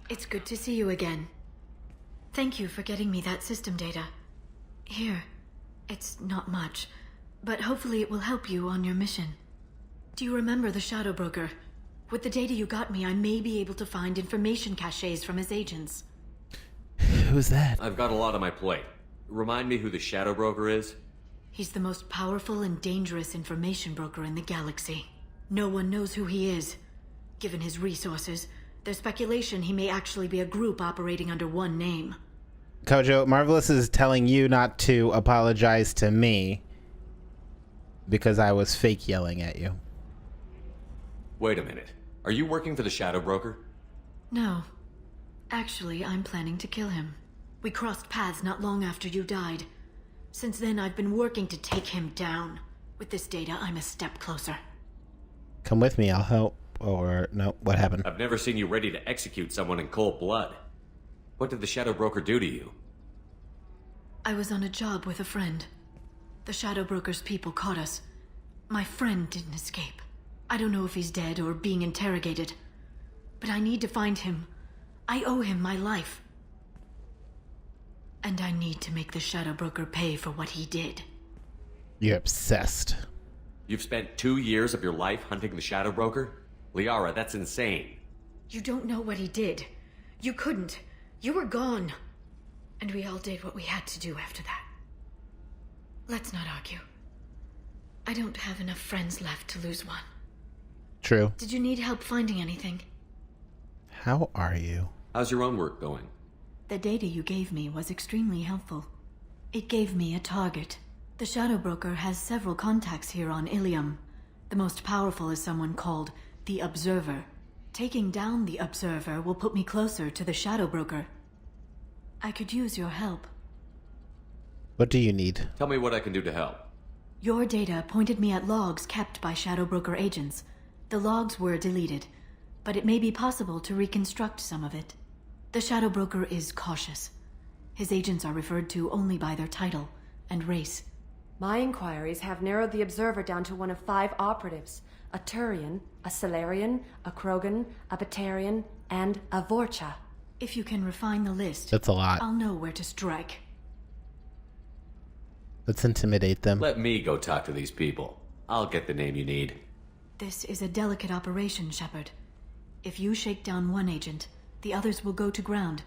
Speaker 2: it's good to see you again. Thank you for getting me that system data. Here, it's not much, but hopefully it will help you on your mission. Do you remember the Shadow Broker? With the data you got me, I may be able to find information caches from his agents.
Speaker 1: Who's that?
Speaker 4: I've got a lot on my plate. Remind me who the Shadow Broker is?
Speaker 2: He's the most powerful and dangerous information broker in the galaxy. No one knows who he is. Given his resources, there's speculation he may actually be a group operating under one name.
Speaker 1: Kojo, Marvelous is telling you not to apologize to me because I was fake yelling at you.
Speaker 4: Wait a minute. Are you working for the Shadow Broker?
Speaker 2: No. Actually, I'm planning to kill him. We crossed paths not long after you died. Since then, I've been working to take him down. With this data, I'm a step closer.
Speaker 1: Come with me, I'll help. Or, no, what happened?
Speaker 4: I've never seen you ready to execute someone in cold blood. What did the Shadow Broker do to you?
Speaker 2: I was on a job with a friend. The Shadow Broker's people caught us. My friend didn't escape. I don't know if he's dead or being interrogated. But I need to find him. I owe him my life. And I need to make the Shadow Broker pay for what he did.
Speaker 1: You're obsessed.
Speaker 4: You've spent 2 years of your life hunting the Shadow Broker? Liara, that's insane.
Speaker 2: You don't know what he did. You couldn't. You were gone. And we all did what we had to do after that. Let's not argue. I don't have enough friends left to lose one.
Speaker 1: True.
Speaker 2: Did you need help finding anything?
Speaker 1: How are you?
Speaker 4: How's your own work going?
Speaker 2: The data you gave me was extremely helpful. It gave me a target. The Shadow Broker has several contacts here on Ilium. The most powerful is someone called the Observer. Taking down the Observer will put me closer to the Shadow Broker. I could use your help.
Speaker 1: What do you need?
Speaker 4: Tell me what I can do to help.
Speaker 2: Your data pointed me at logs kept by Shadow Broker agents. The logs were deleted, but it may be possible to reconstruct some of it. The Shadow Broker is cautious. His agents are referred to only by their title and race.
Speaker 3: My inquiries have narrowed the Observer down to one of 5 operatives. A Turian, a Salarian, a Krogan, a Batarian, and a Vorcha.
Speaker 2: If you can refine the list,
Speaker 1: That's a lot.
Speaker 2: I'll know where to strike.
Speaker 1: Let's intimidate them.
Speaker 4: Let me go talk to these people. I'll get the name you need.
Speaker 2: This is a delicate operation, Shepard. If you shake down one agent, the others will go to ground,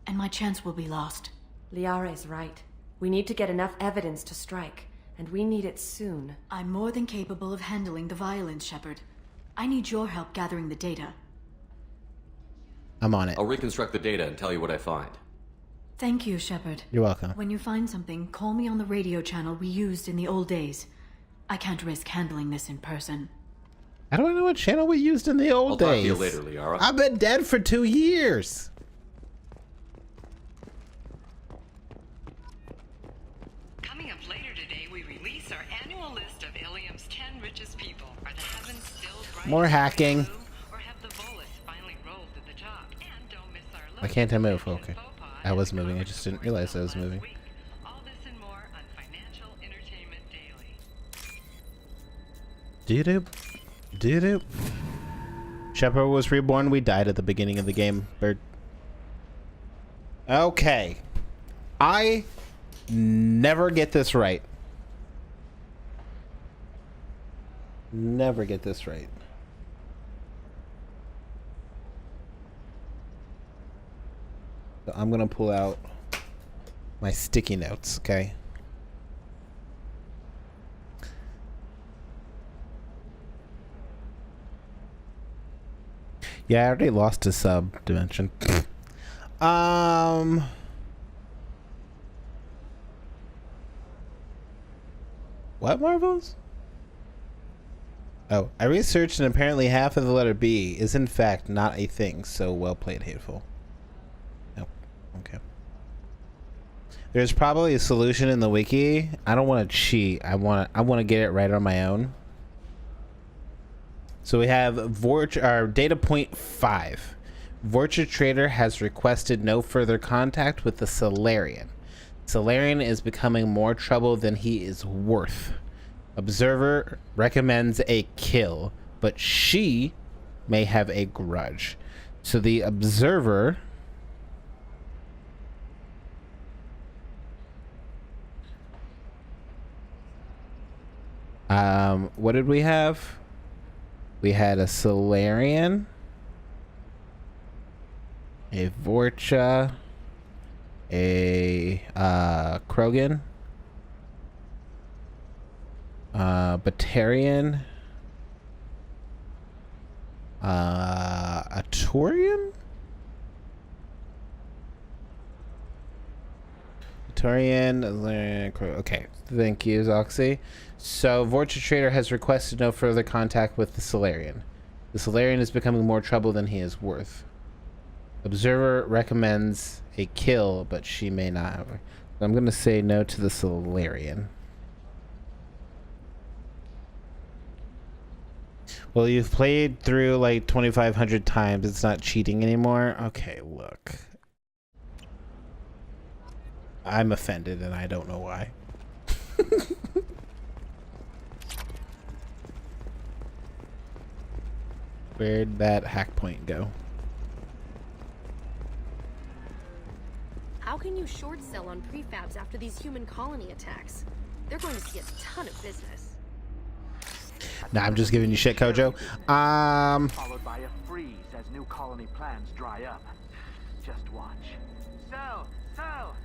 Speaker 2: and my chance will be lost.
Speaker 3: Liara is right. We need to get enough evidence to strike, and we need it soon.
Speaker 2: I'm more than capable of handling the violence, Shepard. I need your help gathering the data.
Speaker 1: I'm on it.
Speaker 4: I'll reconstruct the data and tell you what I find.
Speaker 2: Thank you, Shepard.
Speaker 1: You're welcome.
Speaker 2: When you find something, call me on the radio channel we used in the old days. I can't risk handling this in person.
Speaker 1: I don't know what channel we used in the old days.
Speaker 4: I'll talk to you later, Liara.
Speaker 1: I've been dead for 2 years.
Speaker 16: Coming up later today, we release our annual list of Ilium's 10 richest people. Are the heavens still bright?
Speaker 1: More hacking.
Speaker 16: Or have the bolus finally rolled to the top? And don't miss our
Speaker 1: Why can't I move? Okay. I was moving. I just didn't realize I was moving.
Speaker 16: all this and more on Financial Entertainment Daily.
Speaker 1: Doo-doo. Doo-doo. Shepard was reborn. We died at the beginning of the game, Bird. Okay. I never get this right. Never get this right. So I'm gonna pull out my sticky notes, okay? Yeah, I already lost a sub dimension. What, Marvels? Oh, I researched and apparently half of the letter B is in fact not a thing, so well played, Hateful. Nope. Okay. There's probably a solution in the wiki. I don't want to cheat. I want to get it right on my own. So we have data point 5. Vorcha Trader has requested no further contact with the Salarian. Salarian is becoming more trouble than he is worth. Observer recommends a kill, but she may have a grudge. So the Observer what did we have? We had a Salarian, a Vorcha, a Krogan, Batarian, a Turian? Okay, thank you, Zoxy. So, Vorcha Trader has requested no further contact with the Salarian. The Salarian is becoming more trouble than he is worth. Observer recommends a kill, but she may not have. I'm going to say no to the Salarian. Well, you've played through like 2,500 times. It's not cheating anymore. Okay, look. I'm offended and I don't know why. Where'd that hack point go?
Speaker 13: How can you short sell on prefabs after these human colony attacks? They're going to see a ton of business.
Speaker 1: Nah, I'm just giving you shit, Kojo.
Speaker 19: Followed by a freeze as new colony plans dry up. Just watch. Sell! Sell!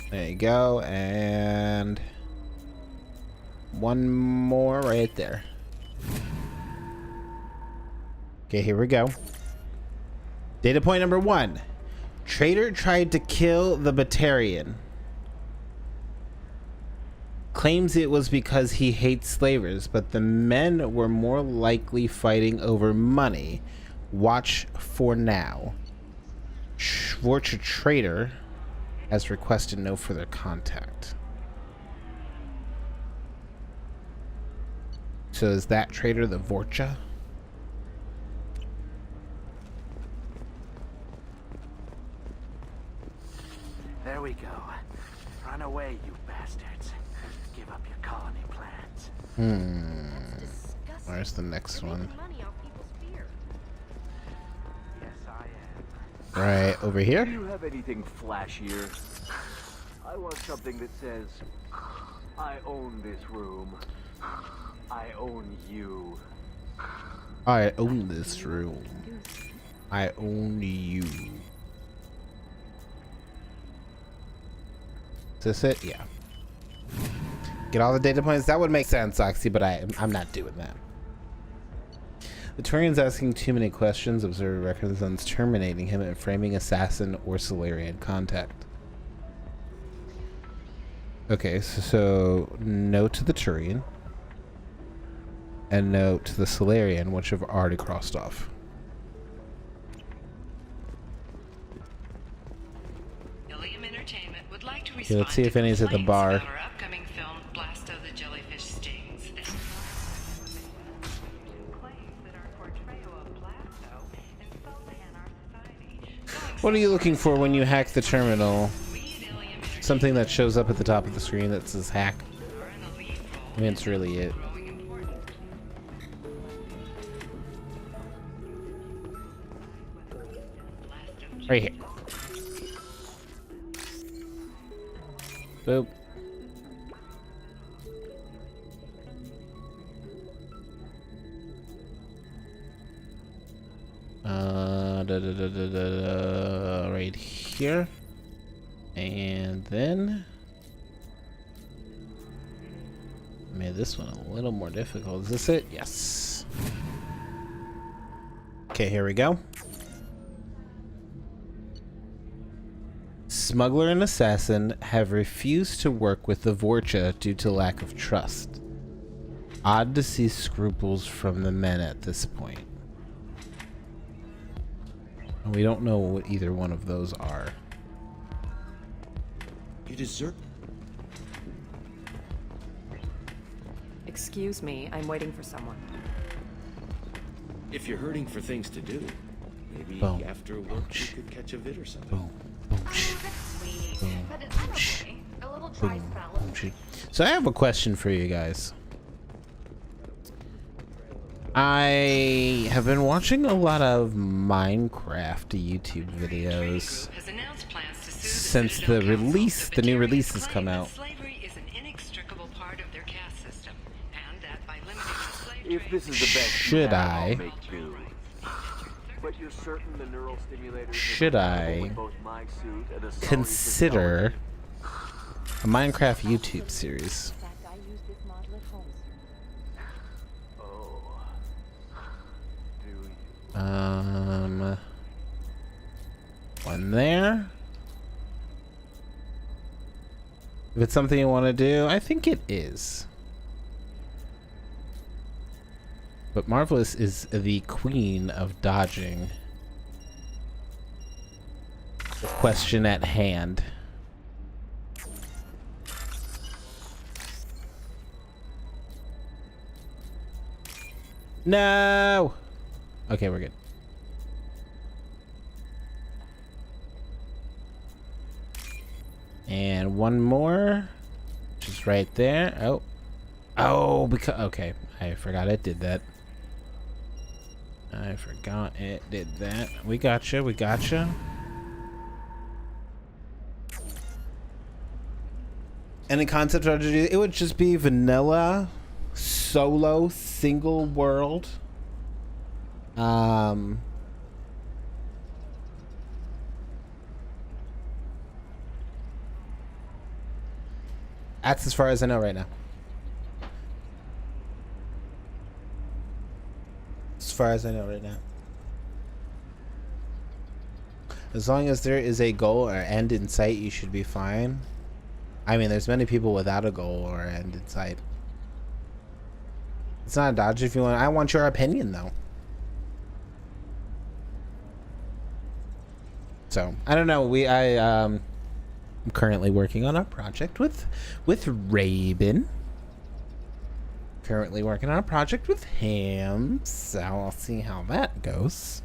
Speaker 1: There you go, and one more right there. Okay, here we go. Data point number 1. Traitor tried to kill the Batarian. Claims it was because he hates slavers, but the men were more likely fighting over money. Watch for now. Schwarzer Traitor has requested no further contact. So is that traitor the Vorcha?
Speaker 19: There we go. Run away, you bastards. Give up your colony plans.
Speaker 1: Where's the next one?
Speaker 19: Yes, I am.
Speaker 1: Right over here?
Speaker 21: Do you have anything flashier? I want something that says, I own this room. I own you.
Speaker 1: I own this room. I own you. Is this it? Yeah. Get all the data points? That would make sense, Oxy, but I'm not doing that. The Turian's asking too many questions. Observer records on terminating him and framing assassin or Solarian contact. Okay, so no to the Turian. And no to the Solarian, which have already crossed off. Okay, let's see if any's at the bar. What are you looking for when you hack the terminal? Something that shows up at the top of the screen that says hack. I mean, it's really it. Right here. Boop. Right here. And then made this one a little more difficult. Is this it? Yes. Okay, here we go. Smuggler and assassin have refused to work with the Vorcha due to lack of trust. Odd to see scruples from the men at this point. And we don't know what either one of those are.
Speaker 6: You deserve.
Speaker 14: Excuse me, I'm waiting for someone.
Speaker 6: If you're hurting for things to do, maybe after work you could catch a vid or something.
Speaker 1: So I have a question for you guys. I have been watching a lot of Minecraft YouTube videos since the new release has come out.
Speaker 21: If this is the best
Speaker 1: Should I?
Speaker 21: But you're certain the neural stimulators
Speaker 1: Should I consider a Minecraft YouTube series? One there. If it's something you want to do, I think it is. But Marvelous is the queen of dodging the question at hand. No! Okay, we're good. And one more. Just right there. Oh. Oh, because... Okay, I forgot it did that. I forgot it did that. We gotcha, we gotcha. Any concept strategy? It would just be vanilla, solo, single world. That's as far as I know right now. As far as I know right now. As long as there is a goal or end in sight, you should be fine. I mean, there's many people without a goal or end in sight. It's not a dodge if you want. I want your opinion though. So I don't know. I'm currently working on a project with Raven. Currently working on a project with him, so I'll see how that goes.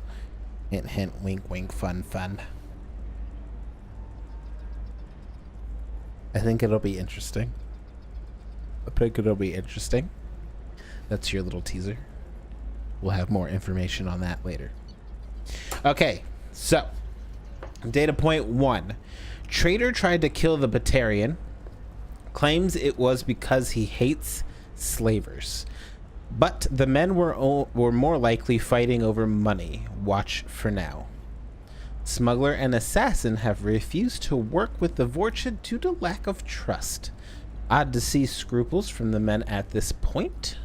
Speaker 1: Hint, hint, wink, wink, fun, fun. I think it'll be interesting. That's your little teaser. We'll have more information on that later. Okay, so data point 1. Traitor tried to kill the Batarian. Claims it was because he hates slavers. But the men were more likely fighting over money. Watch for now. Smuggler and assassin have refused to work with the Vorcha due to lack of trust. Odd to see scruples from the men at this point.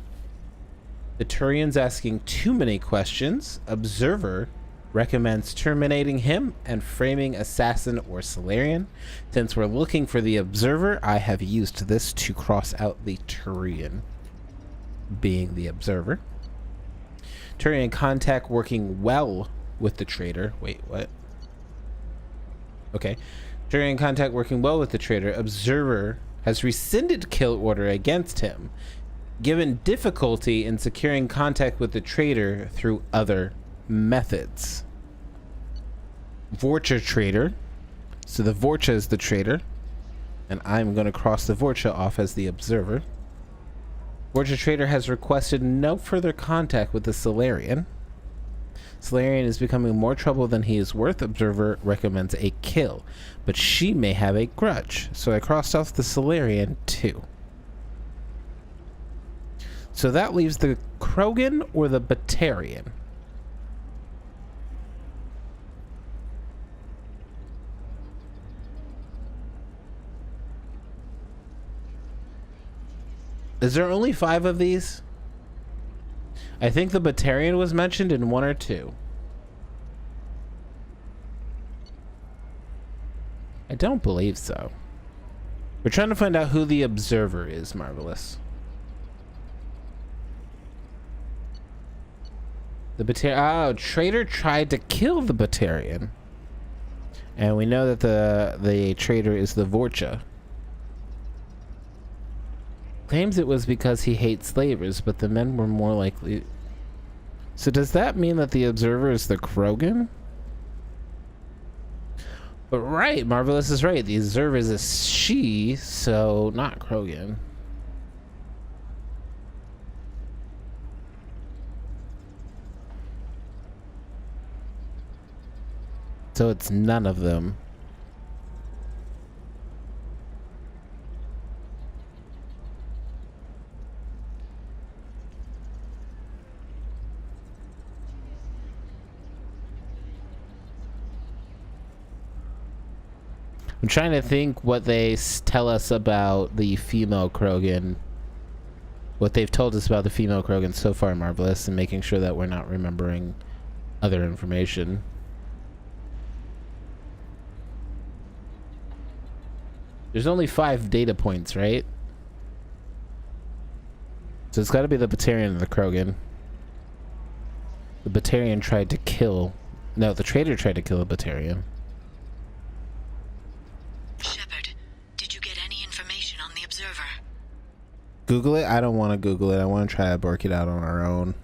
Speaker 1: The Turian's asking too many questions. Observer recommends terminating him and framing assassin or Solarian. Since we're looking for the Observer, I have used this to cross out the Turian being the Observer. Turian contact working well with the traitor. Wait, what? Okay. Turian contact working well with the traitor. Observer has rescinded kill order against him, given difficulty in securing contact with the traitor through other methods. Vorcha traitor. So the Vorcha is the traitor, and I'm going to cross the Vorcha off as the Observer. Vorcha traitor has requested no further contact with the Solarian. Solarian is becoming more trouble than he is worth. Observer recommends a kill, but she may have a grudge, so I crossed off the Solarian too. So that leaves the Krogan or the Batarian. Is there only 5 of these? I think the Batarian was mentioned in 1 or 2. I don't believe so. We're trying to find out who the Observer is, Marvelous. The Batarian. Oh, traitor tried to kill the Batarian. And we know that the traitor is the Vorcha. Claims it was because he hates slavers, but the men were more likely. So does that mean that the Observer is the Krogan? But right, Marvelous is right. The Observer is a she, so not Krogan. So it's none of them. I'm trying to think what they tell us about the female Krogan. What they've told us about the female Krogan so far, Marvelous, and making sure that we're not remembering other information. There's only 5 data points, right? So it's got to be the Batarian and the Krogan. The Batarian tried to kill... No, the traitor tried to kill the Batarian.
Speaker 2: Shepard, did you get any information on the Observer?
Speaker 1: Google it? I don't want to Google it. I want to try to work it out on our own.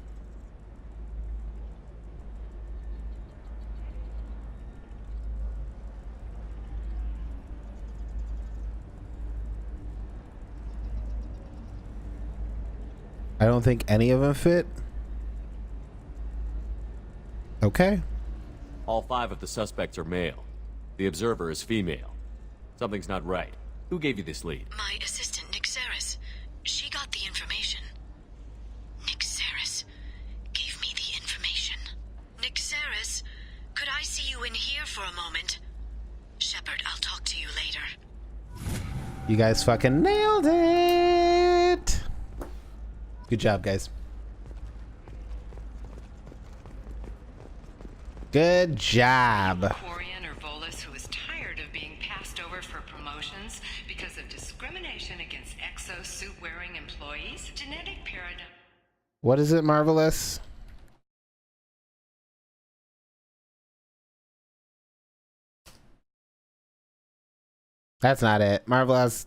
Speaker 1: I don't think any of them fit. Okay.
Speaker 4: All 5 of the suspects are male. The Observer is female. Something's not right. Who gave you this lead?
Speaker 2: My assistant, Nick Saris. She got the information. Nick Saris gave me the information. Nick Saris, could I see you in here for a moment? Shepard, I'll talk to you later.
Speaker 1: You guys fucking nailed it. Good job, guys. Good job.
Speaker 16: Quarian or against exosuit-wearing employees? Genetic paradigm.
Speaker 1: What is it, Marvelous? That's not it. Marvelous.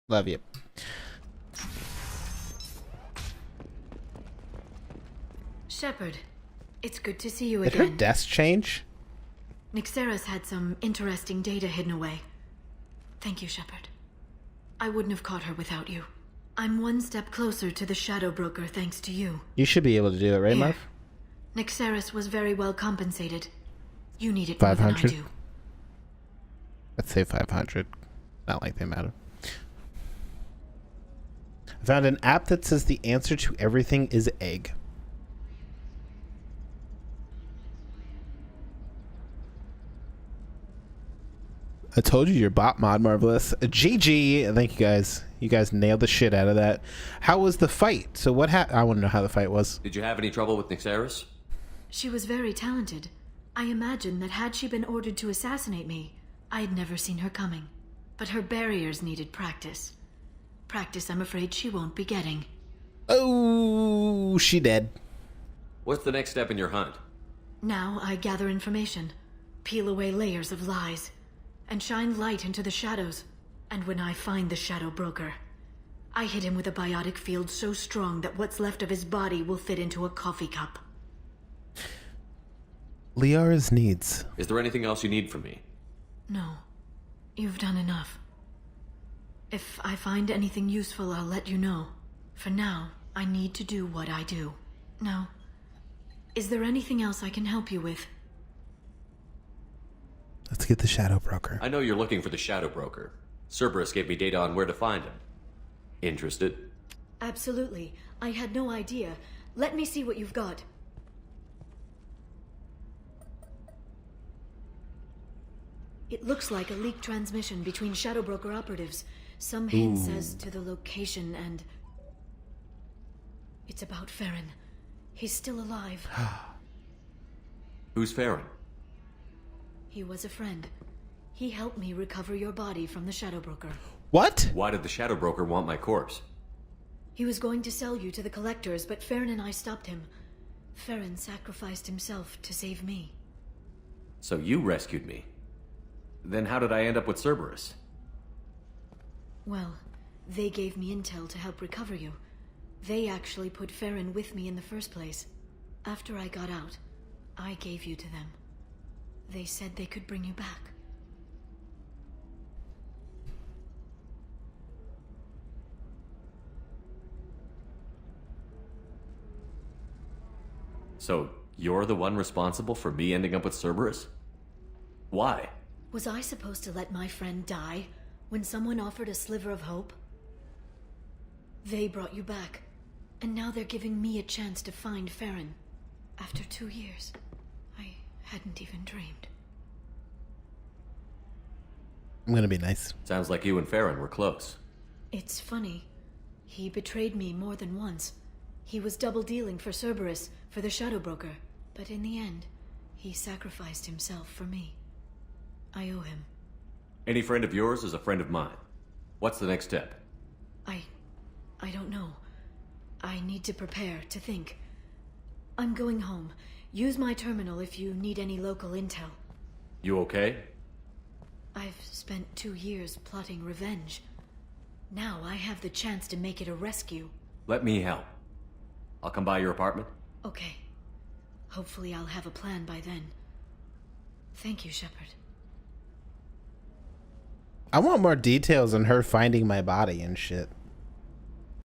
Speaker 1: Love you.
Speaker 2: Shepard, it's good to see you
Speaker 1: Did
Speaker 2: again.
Speaker 1: her desk change?
Speaker 2: Nixeris had some interesting data hidden away. Thank you, Shepard. I wouldn't have caught her without you. I'm one step closer to the Shadow Broker thanks to you.
Speaker 1: You should be able to do it, right, Marv?
Speaker 2: Nixeris was very well compensated. You need it more than I
Speaker 1: 500?
Speaker 2: do.
Speaker 1: Let's say 500. Not like they matter. I found an app that says the answer to everything is egg. I told you your bot mod, Marvelous. GG. Thank you guys. You guys nailed the shit out of that. How was the fight? So what happened? I want to know how the fight was.
Speaker 4: Did you have any trouble with Nixeris?
Speaker 2: She was very talented. I imagine that had she been ordered to assassinate me, I'd never seen her coming. But her barriers needed practice. Practice I'm afraid she won't be getting.
Speaker 1: Oh, she dead.
Speaker 4: What's the next step in your hunt?
Speaker 2: Now I gather information, peel away layers of lies, and shine light into the shadows. And when I find the Shadow Broker, I hit him with a biotic field so strong that what's left of his body will fit into a coffee cup.
Speaker 1: Liara's needs.
Speaker 4: Is there anything else you need from me?
Speaker 2: No. You've done enough. If I find anything useful, I'll let you know. For now, I need to do what I do. Now, is there anything else I can help you with?
Speaker 1: Let's get the Shadow Broker.
Speaker 4: I know you're looking for the Shadow Broker. Cerberus gave me data on where to find him. Interested?
Speaker 2: Absolutely. I had no idea. Let me see what you've got. It looks like a leaked transmission between Shadow Broker operatives. Some hint says to the location and... It's about Farron. He's still alive.
Speaker 4: Who's Farron?
Speaker 2: He was a friend. He helped me recover your body from the Shadow Broker.
Speaker 1: What?
Speaker 4: Why did the Shadow Broker want my corpse?
Speaker 2: He was going to sell you to the collectors, but Farron and I stopped him. Farron sacrificed himself to save me.
Speaker 4: So you rescued me. Then how did I end up with Cerberus?
Speaker 2: Well, they gave me intel to help recover you. They actually put Farron with me in the first place. After I got out, I gave you to them. They said they could bring you back.
Speaker 4: So you're the one responsible for me ending up with Cerberus? Why?
Speaker 2: Was I supposed to let my friend die when someone offered a sliver of hope? They brought you back, and now they're giving me a chance to find Farron. After 2 years, I hadn't even dreamed.
Speaker 1: I'm gonna be nice.
Speaker 4: Sounds like you and Farron were close.
Speaker 2: It's funny. He betrayed me more than once. He was double-dealing for Cerberus, for the Shadow Broker. But in the end, he sacrificed himself for me. I owe him.
Speaker 4: Any friend of yours is a friend of mine. What's the next step?
Speaker 2: I don't know. I need to prepare, to think. I'm going home. Use my terminal if you need any local intel.
Speaker 4: You okay?
Speaker 2: I've spent 2 years plotting revenge. Now I have the chance to make it a rescue.
Speaker 4: Let me help. I'll come by your apartment.
Speaker 2: Okay. Hopefully I'll have a plan by then. Thank you, Shepard.
Speaker 1: I want more details on her finding my body and shit.